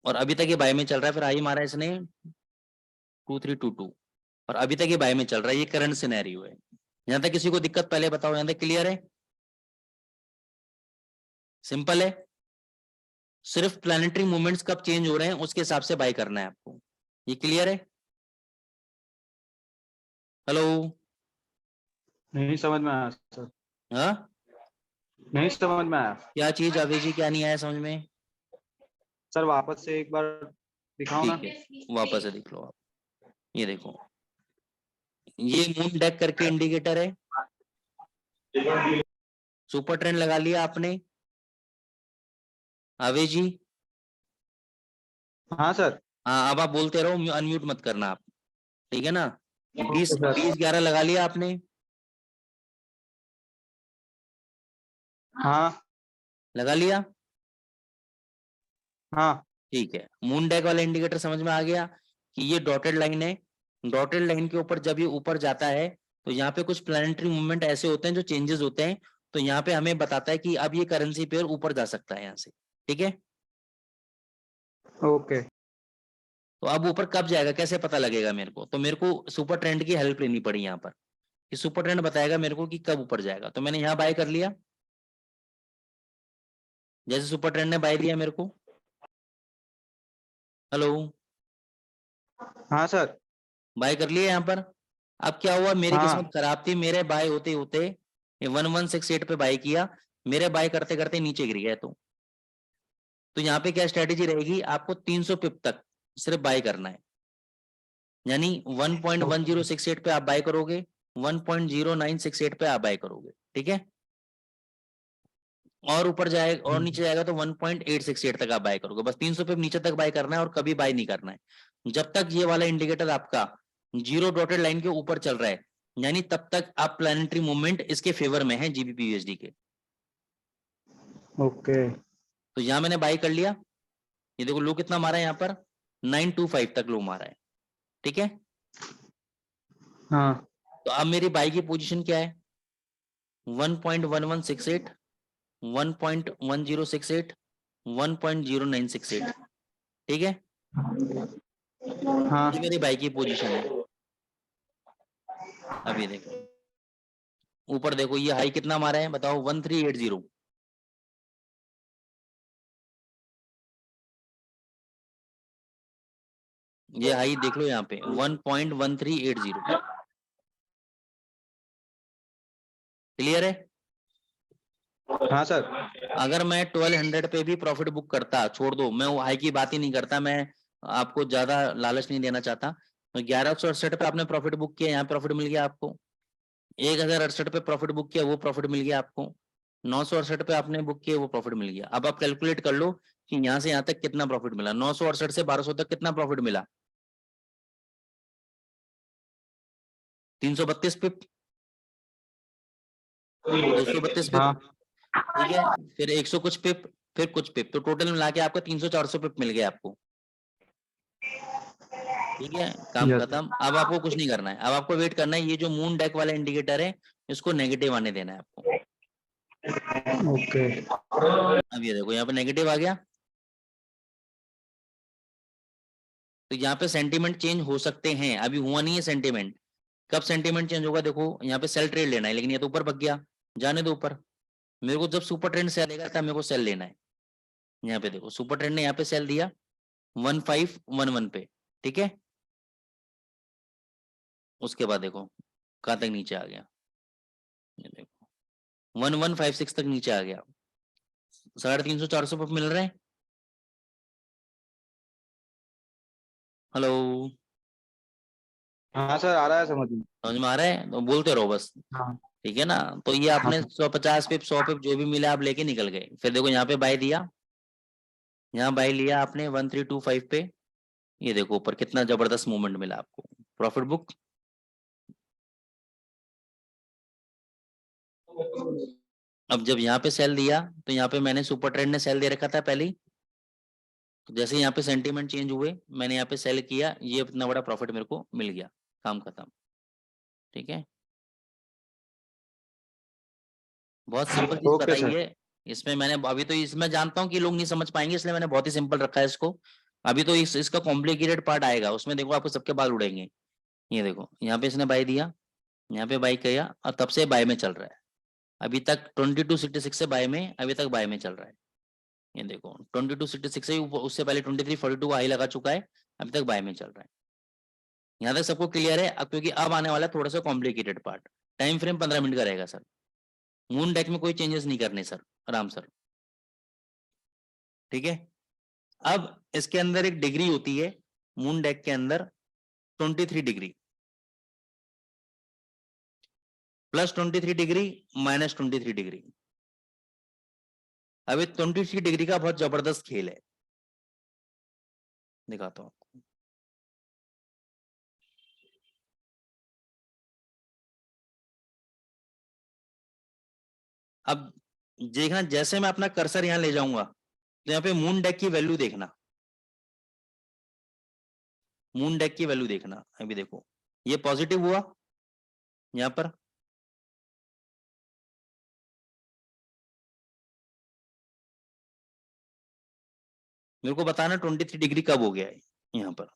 Speaker 1: और अभी तक ये बाय में चल रहा है, फिर हाई मारा इसने 2322 और अभी तक ये बाय में चल रहा है। ये करंट सिनेरियो है। यहाँ तक किसी को दिक्कत पहले बताओ, यहाँ तक क्लियर है? सिंपल है। सिर्फ प्लैनेटरी मूवमेंट्स कब चेंज हो रहे हैं उसके हिसाब से बाय करना है आपको। ये क्लियर है? हेलो?
Speaker 2: नहीं समझ में आया सर,
Speaker 1: हाँ,
Speaker 2: नहीं समझ में आया
Speaker 1: क्या चीज अभी जी, क्या नहीं आया समझ में?
Speaker 2: सर। वापस से एक बार दिखाओ ना।
Speaker 1: ठीक है, वापस से देख लो आप। ये देखो, ये मून डेक करके इंडिकेटर है। सुपर ट्रेंड लगा लिया आपने, आवे जी?
Speaker 2: हाँ सर।
Speaker 1: हाँ, अब आप बोलते रहो, अनम्यूट मत करना आप, ठीक है ना? बीस
Speaker 2: ओके सर।
Speaker 1: 20 11 लगा लिया आपने?
Speaker 2: हाँ
Speaker 1: लगा लिया?
Speaker 2: हाँ।
Speaker 1: ठीक है, मून डेक वाला इंडिकेटर समझ में आ गया कि ये डॉटेड लाइन है। डॉटेड लाइन के ऊपर जब ये ऊपर जाता है तो यहाँ पे कुछ प्लैनेटरी मूवमेंट ऐसे होते हैं जो चेंजेस होते हैं, तो यहाँ पे हमें बताता है कि अब ये करेंसी पेयर ऊपर जा सकता है यहाँ से। ठीक है,
Speaker 2: ओके।
Speaker 1: तो अब ऊपर कब जाएगा कैसे पता लगेगा मेरे को? तो मेरे को सुपर ट्रेंड की हेल्प लेनी पड़ी यहाँ पर, कि सुपर ट्रेंड बताएगा मेरे को कि कब ऊपर जाएगा। तो मैंने यहाँ बाय कर लिया, जैसे सुपर ट्रेंड ने बाय दिया मेरे को। हेलो?
Speaker 2: हाँ सर।
Speaker 1: बाय कर लिया यहाँ पर। अब क्या हुआ, मेरी
Speaker 2: हाँ।
Speaker 1: किस्मत खराब थी, मेरे बाय होते होते 1168 पे बाय किया, मेरे बाय करते करते नीचे गिर गया। तो यहाँ पे क्या स्ट्रेटेजी रहेगी, आपको 300 पिप तक सिर्फ बाय करना है, यानी 1.1068 पे आप बाय करोगे, 1.0968 पे आप बाय करोगे। ठीक है, और ऊपर जाएगा और नीचे जाएगा तो 1.868 तक आप बाय करोगे। बस 300 पिप नीचे तक बाय करना है और कभी बाय नहीं करना है जब तक ये वाला इंडिकेटर आपका जीरो डॉटेड लाइन के ऊपर चल रहा है, यानी तब तक आप प्लैनेटरी मूवमेंट इसके फेवर में है जीबीपी यूएसडी के।
Speaker 2: ओके।
Speaker 1: तो यहाँ मैंने बाय कर लिया, ये देखो लो कितना मारा है यहाँ पर, 925 तक लो मारा है। ठीक है,
Speaker 2: हाँ।
Speaker 1: तो अब मेरी बाई की पोजीशन क्या है, 1.1168, 1.1068, 1.0968। ठीक है,
Speaker 2: हाँ।
Speaker 1: ये मेरी बाई की पोजीशन है। अब ये देखो ऊपर देखो, ये हाई कितना मारा है बताओ, 1380। ये हाई देख लो यहाँ पे 1.1380। क्लियर है?
Speaker 2: हाँ सर।
Speaker 1: अगर मैं 1200 पे भी प्रॉफिट बुक करता, छोड़ दो, मैं वो हाई की बात ही नहीं करता, मैं आपको ज्यादा लालच नहीं देना चाहता, तो 1168 पे आपने प्रॉफिट बुक किया, यहाँ प्रॉफिट मिल गया आपको। 1068 पे प्रॉफिट बुक किया, वो प्रॉफिट मिल गया आपको। 968 पे आपने बुक किया, वो प्रॉफिट मिल गया। अब आप कैलकुलेट कर लो कि यहाँ से यहाँ तक कितना प्रॉफिट मिला, 968 से 1200 तक कितना प्रॉफिट मिला, 332 पिप, 232 पिप।
Speaker 2: हाँ।
Speaker 1: ठीक है, फिर 100 कुछ पिप, फिर कुछ पिप, तो टोटल मिला के आपका 300 400 पिप मिल गया आपको। ठीक है, काम
Speaker 2: यस।
Speaker 1: खत्म। अब आपको कुछ नहीं करना है, अब आपको वेट करना है, ये जो मून डेक वाला इंडिकेटर है इसको नेगेटिव आने देना है आपको।
Speaker 2: ओके।
Speaker 1: अब ये देखो यहाँ पे नेगेटिव आ गया, तो यहाँ पे सेंटीमेंट चेंज हो सकते हैं, अभी हुआ नहीं है सेंटीमेंट। कब सेंटीमेंट चेंज होगा, देखो यहाँ पे सेल ट्रेड लेना है, लेकिन ये तो ऊपर भग गया, जाने दो ऊपर। मेरे को जब सुपर ट्रेंड सेल देगा तब मेरे को सेल लेना है। यहाँ पे देखो सुपर ट्रेंड ने यहाँ पे सेल दिया 1511 पे। ठीक है, उसके बाद देखो कहाँ तक नीचे आ गया, ये देखो 1156 तक नीचे आ गया, 350 400 पे मिल रहे हैं। हेलो?
Speaker 2: हाँ सर, आ रहा है समझ में।
Speaker 1: समझ में आ रहा है? तो बोलते रहो बस।
Speaker 2: हाँ।
Speaker 1: ठीक है ना, तो ये
Speaker 2: हाँ
Speaker 1: आपने
Speaker 2: सर।
Speaker 1: 150 पिप 100 पिप जो भी मिला आप लेके निकल गए। फिर देखो यहाँ पे बाय दिया, यहाँ बाय लिया आपने 1325 पे, ये देखो ऊपर कितना जबरदस्त मूवमेंट मिला आपको, प्रॉफिट बुक। अब जब यहाँ पे सेल दिया तो यहाँ पे मैंने सुपर ट्रेंड ने सेल दे रखा था पहले ही, तो जैसे यहाँ पे सेंटीमेंट चेंज हुए मैंने यहाँ पे सेल किया, ये इतना बड़ा प्रॉफिट मेरे को मिल गया, काम खत्म। ठीक है, बहुत सिंपल चीज
Speaker 2: ओके
Speaker 1: बताई
Speaker 2: सर।
Speaker 1: है। इसमें मैंने अभी तो इसमें जानता हूँ कि लोग नहीं समझ पाएंगे, इसलिए मैंने बहुत ही सिंपल रखा है इसको। अभी तो इसका कॉम्प्लिकेटेड पार्ट आएगा, उसमें देखो आपको सबके बाल उड़ेंगे। ये देखो यहाँ पे इसने बाय दिया, यहाँ पे बाय किया और तब से बाय में चल रहा है। अभी तक 2266 से बाय में, अभी तक बाय में चल रहा है। ये देखो 2266 से उससे पहले 2342 का हाई लगा चुका है, अभी तक बाय में चल रहा है। यहाँ तक सबको क्लियर है? अब क्योंकि अब आने वाला है थोड़ा सा complicated part. Time frame 15 minute का रहेगा सर। मून डेक में कोई चेंजेस नहीं करने सर, आराम सर, ठीक है। अब इसके अंदर एक डिग्री होती है मून डेक के अंदर, 23 डिग्री, +23 डिग्री, -23 डिग्री। अब 23 डिग्री का बहुत जबरदस्त खेल है, दिखाता हूं। अब देखना, जैसे मैं अपना कर्सर यहां ले जाऊंगा तो यहाँ पे मून डेक की वैल्यू देखना, मून डेक की वैल्यू देखना। अभी देखो ये पॉजिटिव हुआ यहां पर, मेरे को बताना 23 डिग्री कब हो गया है यहां पर।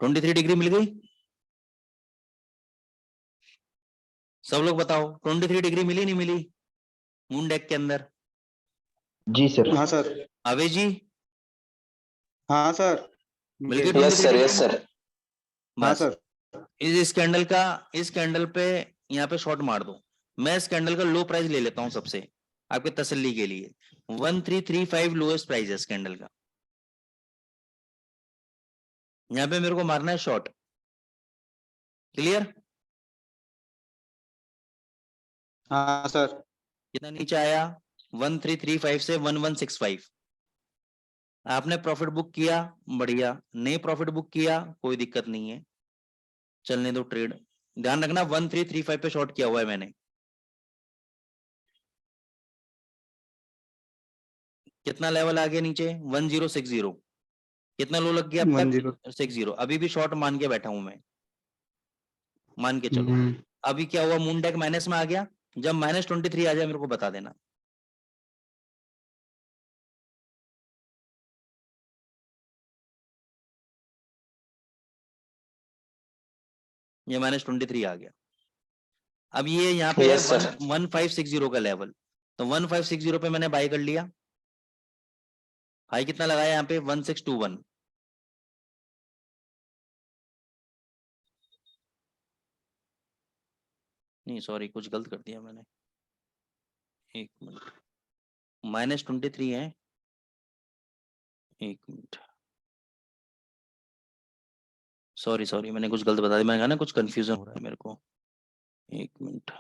Speaker 1: ट्वेंटी थ्री डिग्री मिल गई? सब लोग बताओ 23 डिग्री मिली नहीं मिली मून डेक के अंदर?
Speaker 3: जी सर।
Speaker 2: हाँ सर।
Speaker 1: आवे जी
Speaker 2: हाँ सर।
Speaker 1: मिल गई
Speaker 3: yes
Speaker 1: 23
Speaker 3: sir,
Speaker 1: degree?
Speaker 3: Yes sir.
Speaker 2: हाँ
Speaker 1: बस
Speaker 2: सर।
Speaker 1: इस कैंडल का, इस कैंडल पे यहाँ पे शॉर्ट मार दो। मैं इस कैंडल का लो प्राइस ले लेता हूं सबसे आपके तसल्ली के लिए। 1335 लोएस्ट प्राइस है इस कैंडल का। यहाँ पे मेरे को मारना है शॉर्ट। क्लियर?
Speaker 2: हाँ सर।
Speaker 1: कितना नीचे आया? 1335 से 1165। आपने प्रॉफिट बुक किया, बढ़िया। नहीं प्रॉफिट बुक किया, कोई दिक्कत नहीं है, चलने दो ट्रेड। ध्यान रखना 1335 पे शॉर्ट किया हुआ है मैंने। कितना लेवल आ गया नीचे? 1060। कितना लो लग गया अब
Speaker 2: 10।
Speaker 1: तक? 60। अभी भी शॉर्ट मान के बैठा हूं मैं, मान के चलो। अभी क्या हुआ? मून डेक माइनस में आ गया। जब -23 आ जाए मेरे को बता देना। ये -23 आ गया। अब ये यहाँ पे है
Speaker 3: यस सर।
Speaker 1: 1560 का लेवल, तो 1560 पे मैंने बाय कर लिया। हाई कितना लगाया यहाँ पे? 1621। नहीं सॉरी, कुछ गलत कर दिया मैंने, एक मिनट। -23 है, एक मिनट, सॉरी सॉरी, मैंने कुछ गलत बता दिया। मैंने कहा ना कुछ कंफ्यूजन हो रहा है मेरे को, एक मिनट,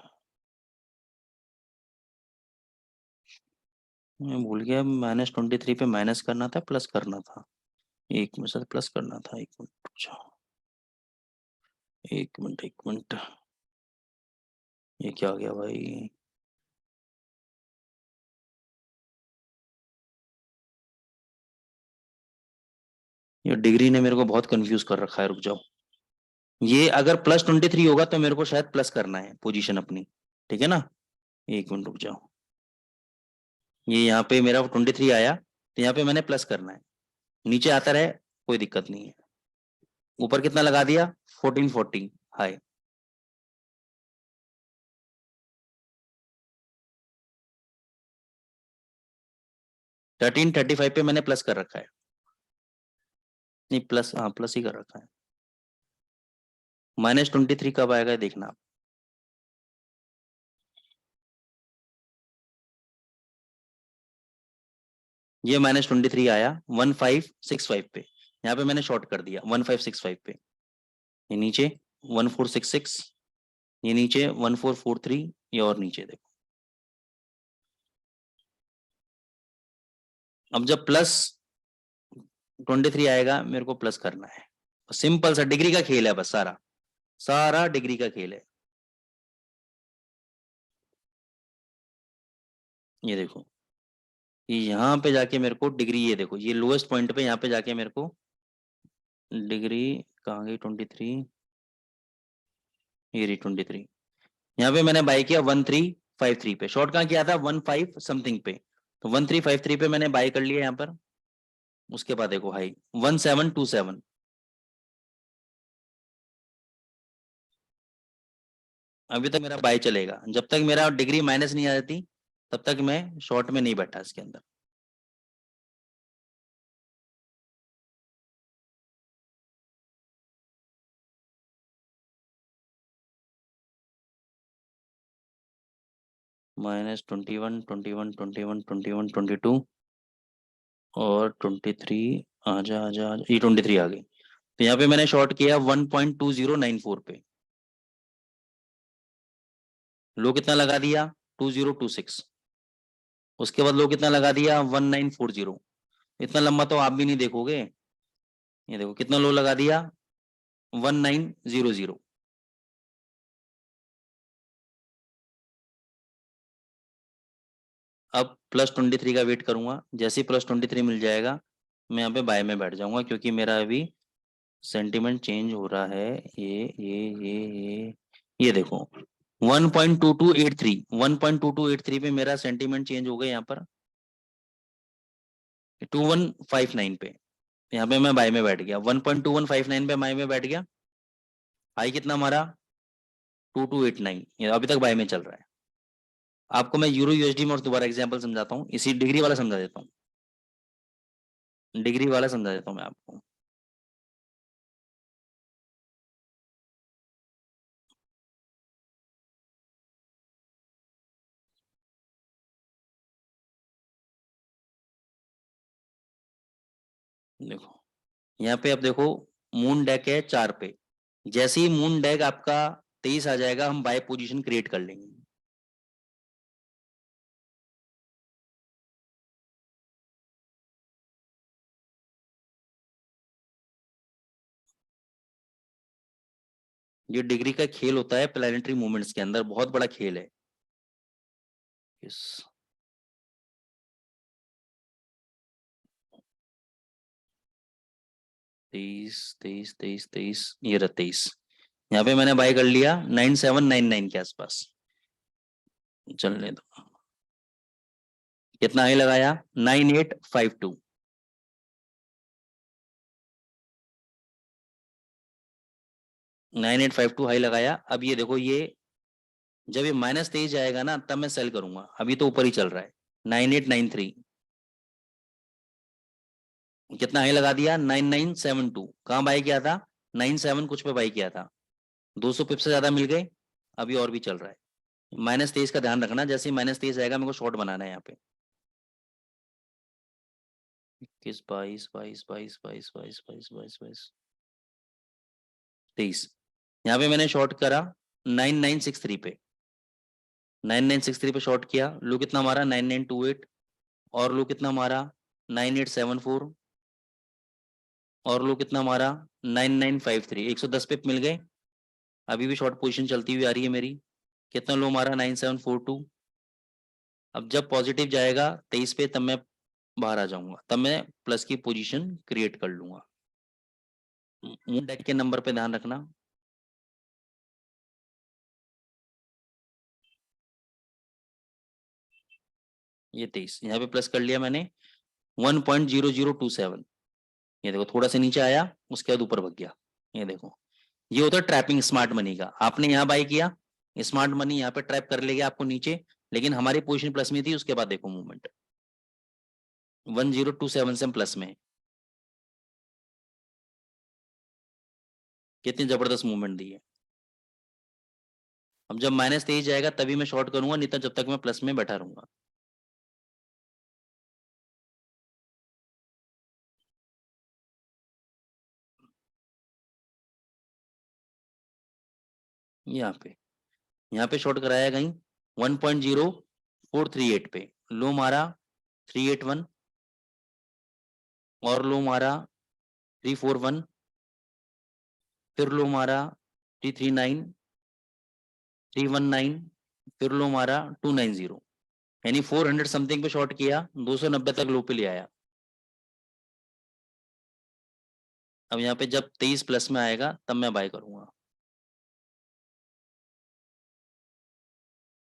Speaker 1: मैं भूल गया। -23 पे माइनस करना था, प्लस करना था। एक मिनट सर, प्लस करना था, एक मिनट रुक जाओ, एक मिनट एक मिनट। ये क्या हो गया भाई? ये डिग्री ने मेरे को बहुत कंफ्यूज कर रखा है, रुक जाओ। ये अगर +23 होगा तो मेरे को शायद प्लस करना है पोजीशन अपनी, ठीक है ना? एक मिनट रुक जाओ। ये यहाँ पे मेरा 23 आया, तो यहाँ पे मैंने प्लस करना है। नीचे आता रहे कोई दिक्कत नहीं है। ऊपर कितना लगा दिया? 1440 हाई। थर्टीन 35 पे मैंने प्लस कर रखा है। नहीं प्लस, हाँ प्लस ही कर रखा है। -23 कब आएगा देखना आप। ये -23 आया 1565 पे, यहाँ पे मैंने शॉर्ट कर दिया 1565 पे। ये नीचे 1466, ये नीचे 1443, ये और नीचे देखो। अब जब +23 आएगा मेरे को प्लस करना है। सिंपल सा डिग्री का खेल है बस, सारा सारा डिग्री का खेल है। ये देखो, ये यहाँ पे जाके मेरे को डिग्री, ये देखो ये लोएस्ट पॉइंट पे यहाँ पे जाके मेरे को डिग्री कहाँ गई? 23, ये रही 23। यहाँ पे मैंने बाय किया 1353 पे, शॉर्ट कहाँ किया था 15 समथिंग पे, तो 1353 पे मैंने बाय कर लिया यहाँ पर। उसके बाद देखो हाई 1727, अभी तक मेरा बाय चलेगा, जब तक मेरा डिग्री माइनस नहीं आ जाती तब तक मैं शॉर्ट में नहीं बैठा इसके अंदर। -21 21 21 21 22 और 23, आजा आजा आजा, ये 23 आ गई। तो यहाँ पे मैंने शॉर्ट किया 1.2094 पे, लो कितना लगा दिया 2026, उसके बाद लो कितना लगा दिया 1940। इतना लंबा तो आप भी नहीं देखोगे, ये देखो कितना लो लगा दिया 1900। अब +23 का वेट करूंगा, जैसे ही +23 मिल जाएगा मैं यहाँ पे बाय में बैठ जाऊंगा, क्योंकि मेरा अभी सेंटिमेंट चेंज हो रहा है। ये देखो 1.2283, 1.2283 पे मेरा सेंटिमेंट चेंज हो गया यहाँ पर 2159 पे, यहाँ पे मैं बाय में बैठ गया, 1.2159 पे बाय में बैठ गया। हाई कितना हमारा 2289, ये अभी तक बाय में चल रहा है। आपको मैं यूरो यूएसडी में और दोबारा एग्जांपल समझाता हूँ, इसी डिग्री वाला समझा देता हूँ, डिग्री वाला समझा देता हूँ मैं आपको। देखो यहाँ पे अब देखो मून डेक है 4 पे, जैसे ही मून डेक आपका 23 आ जाएगा हम बाय पोजीशन क्रिएट कर लेंगे। ये डिग्री का खेल होता है प्लैनेटरी मूवमेंट्स के अंदर, बहुत बड़ा खेल है। यस 23 23 23 23, ये रहा 23, यहाँ पे मैंने बाय कर लिया 9799 के आसपास, चलने दो। कितना हाई लगाया 9852, 9852 हाई लगाया। अब ये देखो ये जब ये -23 जाएगा ना तब मैं सेल करूंगा, अभी तो ऊपर ही चल रहा है 9893, कितना हाई लगा दिया 9972, कहाँ बाय किया था 97 कुछ पे बाय किया था, 200 पिप से ज्यादा मिल गए, अभी और भी चल रहा है। -23 का ध्यान रखना, जैसे ही -23 आएगा मेरे को शॉर्ट बनाना है यहाँ पे। 21 22 22 22 22 22 22 22 22 23, यहाँ पे मैंने शॉर्ट करा 9963 पे, 9963 पे शॉर्ट किया, लो कितना मारा 9928, और लो कितना मारा 9874, और लो कितना मारा 9953, 110 पिप मिल गए। अभी भी शॉर्ट पोजीशन चलती हुई आ रही है मेरी, कितना लो मारा 9742। अब जब पॉजिटिव जाएगा 23 पे तब मैं बाहर आ जाऊंगा, तब मैं प्लस की पोजीशन क्रिएट कर लूंगा। मून डेक के नंबर पे ध्यान रखना। ये 23 यहाँ पे प्लस कर लिया मैंने 1.0027, ये देखो थोड़ा सा नीचे आया उसके बाद ऊपर भग गया। ये देखो ये होता है ट्रैपिंग स्मार्ट मनी का, आपने यहाँ बाय किया, स्मार्ट मनी यहाँ पे ट्रैप कर लेगा आपको नीचे, लेकिन हमारी पोजीशन प्लस में थी, उसके बाद देखो मूवमेंट 1027 से प्लस में, कितनी जबरदस्त मूवमेंट दी है। अब जब -23 जाएगा तभी मैं शॉर्ट करूंगा, नहीं तो जब तक मैं प्लस में बैठा रहूंगा। यहाँ पे शॉर्ट कराया कहीं 1.0438 पे, लो मारा 381, और लो मारा 341, फिर लो मारा 339, 319, फिर लो मारा 290, यानी 400 समथिंग पे शॉर्ट किया, 290 तक लो पे ले आया। अब यहाँ पे जब 23 प्लस में आएगा तब मैं बाय करूंगा।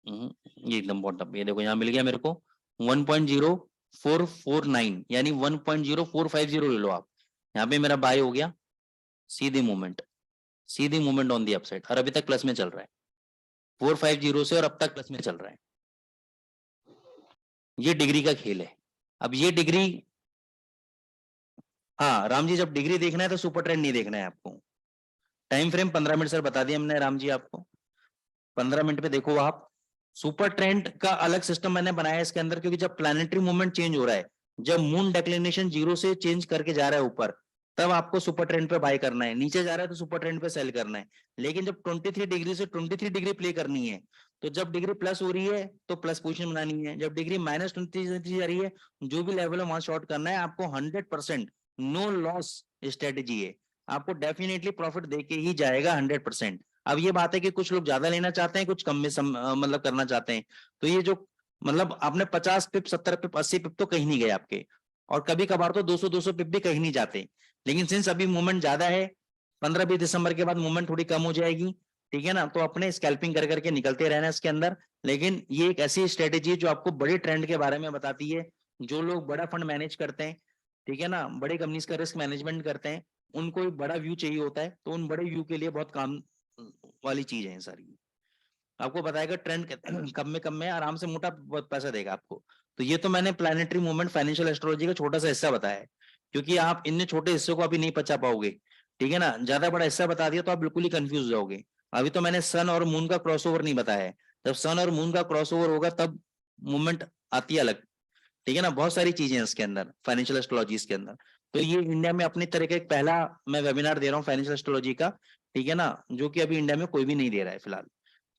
Speaker 1: ये एकदम बॉटम, ये देखो यहाँ मिल गया मेरे को 1.0449 यानी 1.0450 ले लो आप। यहाँ पे मेरा बाय हो गया, सीधी मूवमेंट ऑन दी अपसाइड, और अभी तक प्लस में चल रहा है 450 से, और अब तक प्लस में चल रहा है। ये डिग्री का खेल है। अब ये डिग्री, हाँ राम जी, जब डिग्री देखना है तो सुपर ट्रेंड नहीं देखना है आपको। टाइम फ्रेम 15 मिनट सर बता दिया हमने राम जी आपको, 15 मिनट पे देखो आप। सुपर ट्रेंड का अलग सिस्टम मैंने बनाया है इसके अंदर, क्योंकि जब प्लैनेटरी मूवमेंट चेंज हो रहा है, जब मून डेक्लिनेशन 0 से चेंज करके जा रहा है ऊपर, तब आपको सुपर ट्रेंड पे बाय करना है। नीचे जा रहा है तो सुपर ट्रेंड पे सेल करना है। लेकिन जब 23 डिग्री से 23 डिग्री प्ले करनी है, तो जब डिग्री प्लस हो रही है तो प्लस पोजीशन बनानी है, जब डिग्री -23 जा रही है, जो भी लेवल है वहां शॉर्ट करना है आपको। 100% नो लॉस स्ट्रेटेजी है, आपको डेफिनेटली प्रॉफिट देके ही जाएगा 100%। अब ये बात है कि कुछ लोग ज्यादा लेना चाहते हैं, कुछ कम में मतलब करना चाहते हैं। तो ये जो मतलब आपने 50 पिप 70 पिप 80 पिप तो कहीं नहीं गए आपके, और कभी कभार तो 200 पिप भी कहीं नहीं जाते। लेकिन सिंस अभी मूवमेंट ज्यादा है, 15-20 दिसंबर के बाद मूवमेंट थोड़ी कम हो जाएगी, ठीक है ना, तो अपने स्कैल्पिंग कर करके निकलते रहना इसके अंदर। लेकिन ये एक ऐसी स्ट्रेटेजी है जो आपको बड़े ट्रेंड के बारे में बताती है। जो लोग बड़ा फंड मैनेज करते हैं, ठीक है ना, बड़े कंपनीज का रिस्क मैनेजमेंट करते हैं, उनको एक बड़ा व्यू चाहिए होता है, तो उन बड़े व्यू के लिए बहुत काम वाली चीज है सारी। आपको बताएगा ट्रेंड कब में आराम से मोटा बहुत पैसा देगा आपको। तो ये तो मैंने प्लैनेटरी मूवमेंट फाइनेंशियल एस्ट्रोलॉजी का छोटा सा हिस्सा बताया है, क्योंकि आप इतने छोटे हिस्से को अभी नहीं पचा पाओगे, ठीक है ना। ज्यादा बड़ा हिस्सा बता दिया तो आप बिल्कुल ही कंफ्यूज हो जाओगे। अभी तो मैंने सन और मून का क्रॉसओवर नहीं बताया है, जब सन और मून का क्रॉसओवर होगा तब मूवमेंट आती है अलग, ठीक है ना। बहुत सारी चीजें हैं इसके अंदर फाइनेंशियल एस्ट्रोलॉजी के अंदर। तो ये इंडिया में अपनी तरह का एक पहला मैं वेबिनार दे रहा हूँ फाइनेंशियल एस्ट्रोलॉजी का, ठीक है ना, जो कि अभी इंडिया में कोई भी नहीं दे रहा है फिलहाल,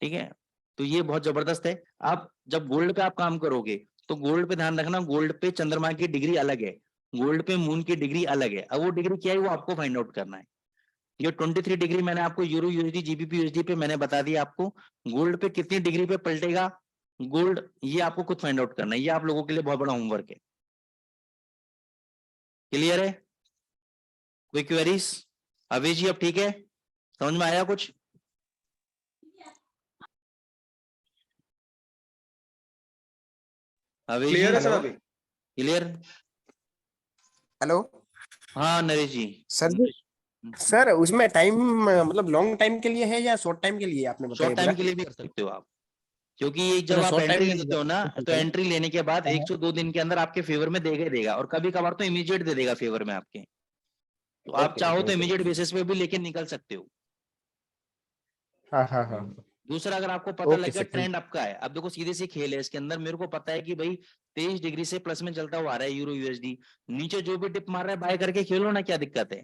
Speaker 1: ठीक है। तो ये बहुत जबरदस्त है। आप जब गोल्ड पे आप काम करोगे, तो गोल्ड पे ध्यान रखना, गोल्ड पे चंद्रमा की डिग्री अलग है, गोल्ड पे मून की डिग्री अलग है। अब वो डिग्री क्या है वो आपको फाइंड आउट करना है। ये 23 डिग्री मैंने आपको यूरो यूएसडी जीबीपी यूएसडी पे मैंने बता दिया आपको। गोल्ड पे कितनी डिग्री पे पलटेगा गोल्ड, ये आपको खुद फाइंड आउट करना है। ये आप लोगों के लिए बहुत बड़ा होमवर्क है। क्लियर है? कोई क्वेरीज? अभी जी अब ठीक है, समझ में आया कुछ? अभी जी
Speaker 2: क्लियर है सर अभी?
Speaker 1: क्लियर?
Speaker 4: हेलो
Speaker 1: हाँ नरेश जी।
Speaker 4: सर जी, सर उसमें टाइम मतलब लॉन्ग टाइम के लिए है या शॉर्ट टाइम के लिए आपने बताया
Speaker 1: शॉर्ट टाइम के लिए भी कर सकते हो आप, क्योंकि ये जब
Speaker 4: अच्छा,
Speaker 1: आप
Speaker 4: short time
Speaker 1: एंट्री
Speaker 4: में भी
Speaker 1: लेते हो ना,
Speaker 4: कर-
Speaker 1: तो एंट्री लेने के बाद
Speaker 4: हाँ,
Speaker 1: 102 दिन के अंदर आपके फेवर में देगा ही देगा, और कभी कभार तो इमीडिएट दे देगा फेवर में आपके। तो आप
Speaker 4: ओके
Speaker 1: चाहो
Speaker 4: ओके
Speaker 1: तो
Speaker 4: ओके
Speaker 1: इमीडिएट बेसिस पे भी लेके निकल सकते हो।
Speaker 4: हाँ हाँ हाँ
Speaker 1: दूसरा, अगर आपको पता लग
Speaker 4: ओके
Speaker 1: गया
Speaker 4: सर,
Speaker 1: ट्रेंड आपका है, अब देखो सीधे से खेल है इसके अंदर। मेरे को पता है कि भाई 23 डिग्री से प्लस में चलता हुआ आ रहा है यूरो यूएसडी, नीचे जो भी टिप मार रहा है बाय करके खेलो ना, क्या दिक्कत है?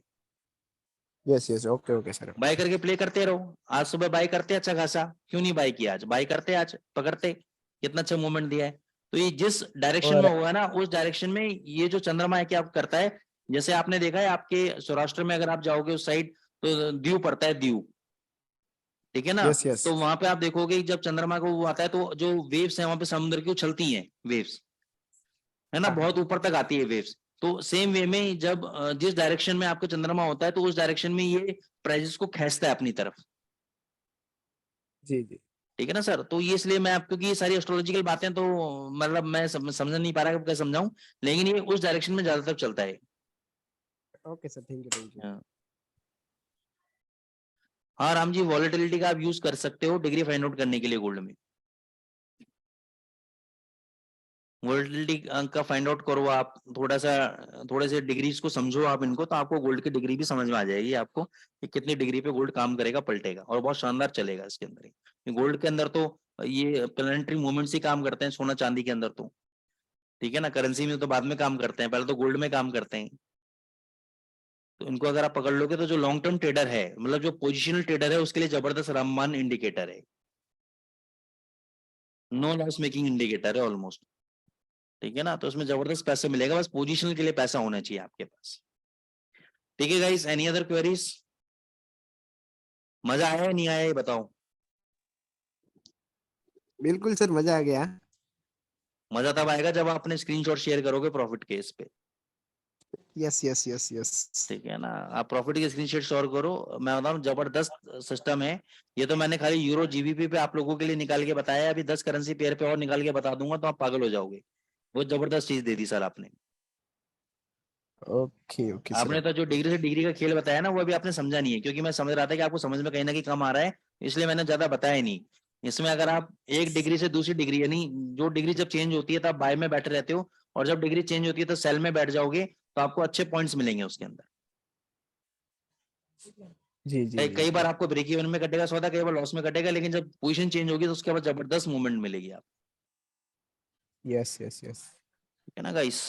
Speaker 4: Yes yes okay okay sir.
Speaker 1: Buy करके प्ले करते रहो। आज सुबह बाय करते अच्छा खासा, क्यों नहीं बाय किया? आज बाय करते, आज पकड़ते, कितना अच्छा मूवमेंट दिया है। तो ये जिस डायरेक्शन
Speaker 4: और
Speaker 1: में होगा ना, उस डायरेक्शन में ये जो चंद्रमा है क्या करता है, जैसे आपने देखा है आपके सौराष्ट्र में अगर आप जाओगे उस साइड, तो दीव पड़ता है, दीव, ठीक है ना।
Speaker 4: यस यस
Speaker 1: तो वहां पे आप देखोगे जब चंद्रमा को वो आता है, तो जो वेव्स है वहां पे समुद्र की उछलती हैं वेव्स, है ना,
Speaker 4: हाँ
Speaker 1: बहुत ऊपर तक आती है वेव्स। तो सेम वे में जब जिस डायरेक्शन में आपका चंद्रमा होता है, तो उस डायरेक्शन में ये प्राइजेस को खींचता है अपनी तरफ,
Speaker 4: जी जी
Speaker 1: ठीक है ना सर। तो ये इसलिए मैं आपको, ये सारी एस्ट्रोलॉजिकल बातें तो मतलब मैं समझ नहीं पा रहा कैसे समझाऊं, लेकिन ये उस डायरेक्शन में ज्यादातर चलता है।
Speaker 4: Okay sir, thank you.
Speaker 1: हाँ हाँ राम जी, वॉलेटिलिटी का आप यूज कर सकते हो डिग्री फाइंड आउट करने के लिए गोल्ड में। वोलेटिलिटी का फाइंड आउट करो आप, थोड़े से डिग्रीज को समझो आप इनको, तो आपको गोल्ड की डिग्री भी समझ में आ जाएगी आपको कि कितनी डिग्री पे गोल्ड काम करेगा, पलटेगा, और बहुत शानदार चलेगा इसके अंदर ही। गोल्ड के अंदर तो ये प्लैनेटरी मूवमेंट्स ही काम करते हैं, सोना चांदी के अंदर तो, ठीक है ना। करेंसी में तो बाद में काम करते हैं, पहले तो गोल्ड में काम करते हैं। तो इनको अगर आप पकड़ लोगे, तो जो लॉन्ग टर्म ट्रेडर है, मतलब जो पोजिशनल ट्रेडर है, उसके लिए जबरदस्त रामबाण इंडिकेटर है, नो लॉस मेकिंग इंडिकेटर है ऑलमोस्ट, ठीक है ना। तो उसमें जबरदस्त पैसा मिलेगा, बस पोजीशनल के लिए पैसा होना चाहिए आपके पास। ठीक है गाइस, एनी अदर क्वेरीज? मजा आया या नहीं आया ये बताओ।
Speaker 4: बिल्कुल सर, मजा आ गया।
Speaker 1: मजा तब आएगा जब आप अपने स्क्रीनशॉट शेयर करोगे प्रॉफिट के इस पे।
Speaker 5: Yes yes yes yes.
Speaker 1: ठीक है ना, आप प्रॉफिट की स्क्रीनशॉट शेयर करो। मैं बता रहा हूँ जबरदस्त सिस्टम है ये। तो मैंने खाली यूरो जीबीपी पे आप लोगों के लिए निकाल के बताया है, अभी 10 करेंसी पेयर पे और निकाल के बता दूंगा तो आप पागल हो जाओगे। बहुत जबरदस्त चीज दे दी सर आपने।
Speaker 5: ओके ओके
Speaker 1: आपने
Speaker 5: सर।
Speaker 1: तो जो डिग्री से डिग्री का खेल बताया ना वो अभी आपने समझा नहीं है, क्योंकि मैं समझ रहा था कि आपको समझ में कहीं ना कहीं कम आ रहा है, इसलिए मैंने ज्यादा बताया नहीं। इसमें अगर आप एक डिग्री से दूसरी डिग्री, यानी जो डिग्री जब चेंज होती है तो आप बाय में बैठे रहते हो, और जब डिग्री चेंज होती है तो सेल में बैठ जाओगे, तो आपको अच्छे पॉइंट्स मिलेंगे उसके अंदर।
Speaker 5: जी जी
Speaker 1: कई
Speaker 5: जी
Speaker 1: कई
Speaker 5: जी।
Speaker 1: बार आपको ब्रेक इवन में कटेगा सौदा, कई बार लॉस में कटेगा, लेकिन जब पोजीशन चेंज होगी तो उसके बाद जबरदस्त मूवमेंट मिलेगी आप।
Speaker 5: Yes yes yes.
Speaker 1: ठीक है ना गाइस।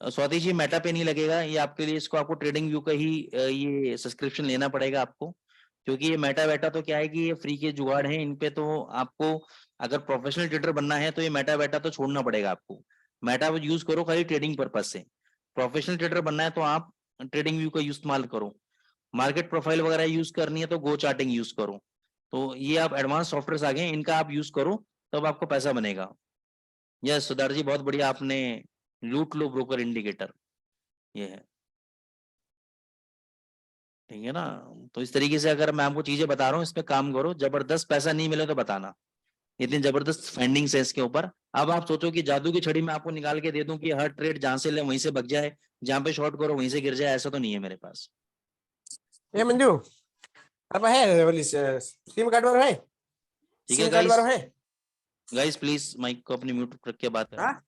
Speaker 1: स्वाति जी मेटा पे नहीं लगेगा ये आपके लिए, इसको आपको ट्रेडिंग व्यू का ही ये सब्सक्रिप्शन लेना पड़ेगा आपको, क्योंकि ये मेटा वेटा तो क्या है कि ये फ्री के जुगाड़ है, इन पे तो आपको अगर प्रोफेशनल ट्रेडर बनना है तो ये मेटा वेटा तो छोड़ना पड़ेगा आपको। मेटा यूज करो खाली ट्रेडिंग पर्पज से, प्रोफेशनल ट्रेडर बनना है तो आप ट्रेडिंग व्यू का इस्तेमाल करो। मार्केट प्रोफाइल वगैरह यूज करनी है तो गो चार्टिंग यूज करो। तो ये आप एडवांस सॉफ्टवेयर आ गए, इनका आप यूज करो तब आपको पैसा बनेगा। यस सुधार जी बहुत बढ़िया, आपने लूट लो ब्रोकर इंडिकेटर ये है। ठीक है ना, तो इस तरीके से अगर मैं आपको चीजें बता रहा हूँ इस पे काम करो, जबरदस्त पैसा नहीं मिले तो बताना। इतनी जबरदस्त फाइंडिंग्स है इसके ऊपर। अब आप सोचो कि जादू की छड़ी मैं आपको निकाल के दे दूं कि हर ट्रेड जहां से ले वहीं से बग जाए, जहां पे शॉर्ट करो वहीं से गिर जाए, ऐसा तो नहीं है मेरे पास।
Speaker 4: ये मंजू अब है वाली सिम कार्ड वाला है,
Speaker 1: ठीक है
Speaker 4: सिम कार्ड
Speaker 1: गाइस,
Speaker 4: वाला है।
Speaker 1: गाइस प्लीज माइक को अपनी म्यूट रख के बात करें।
Speaker 4: हाँ?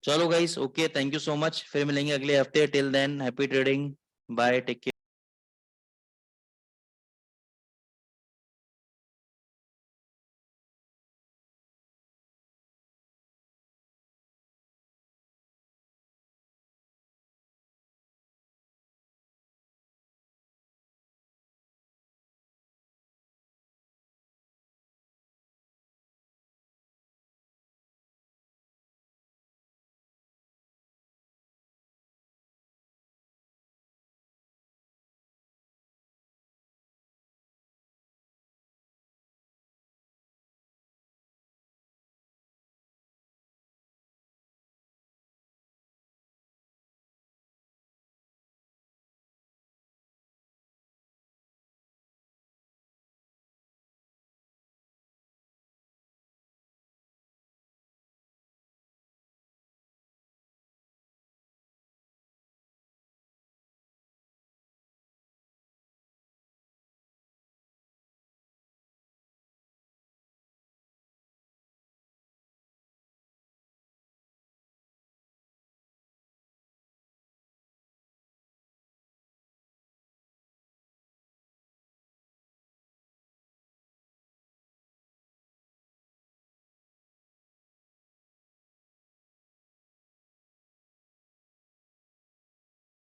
Speaker 1: चलो guys okay, thank you so much, फिर मिलेंगे अगले हफ्ते। Till then happy trading, bye, take care.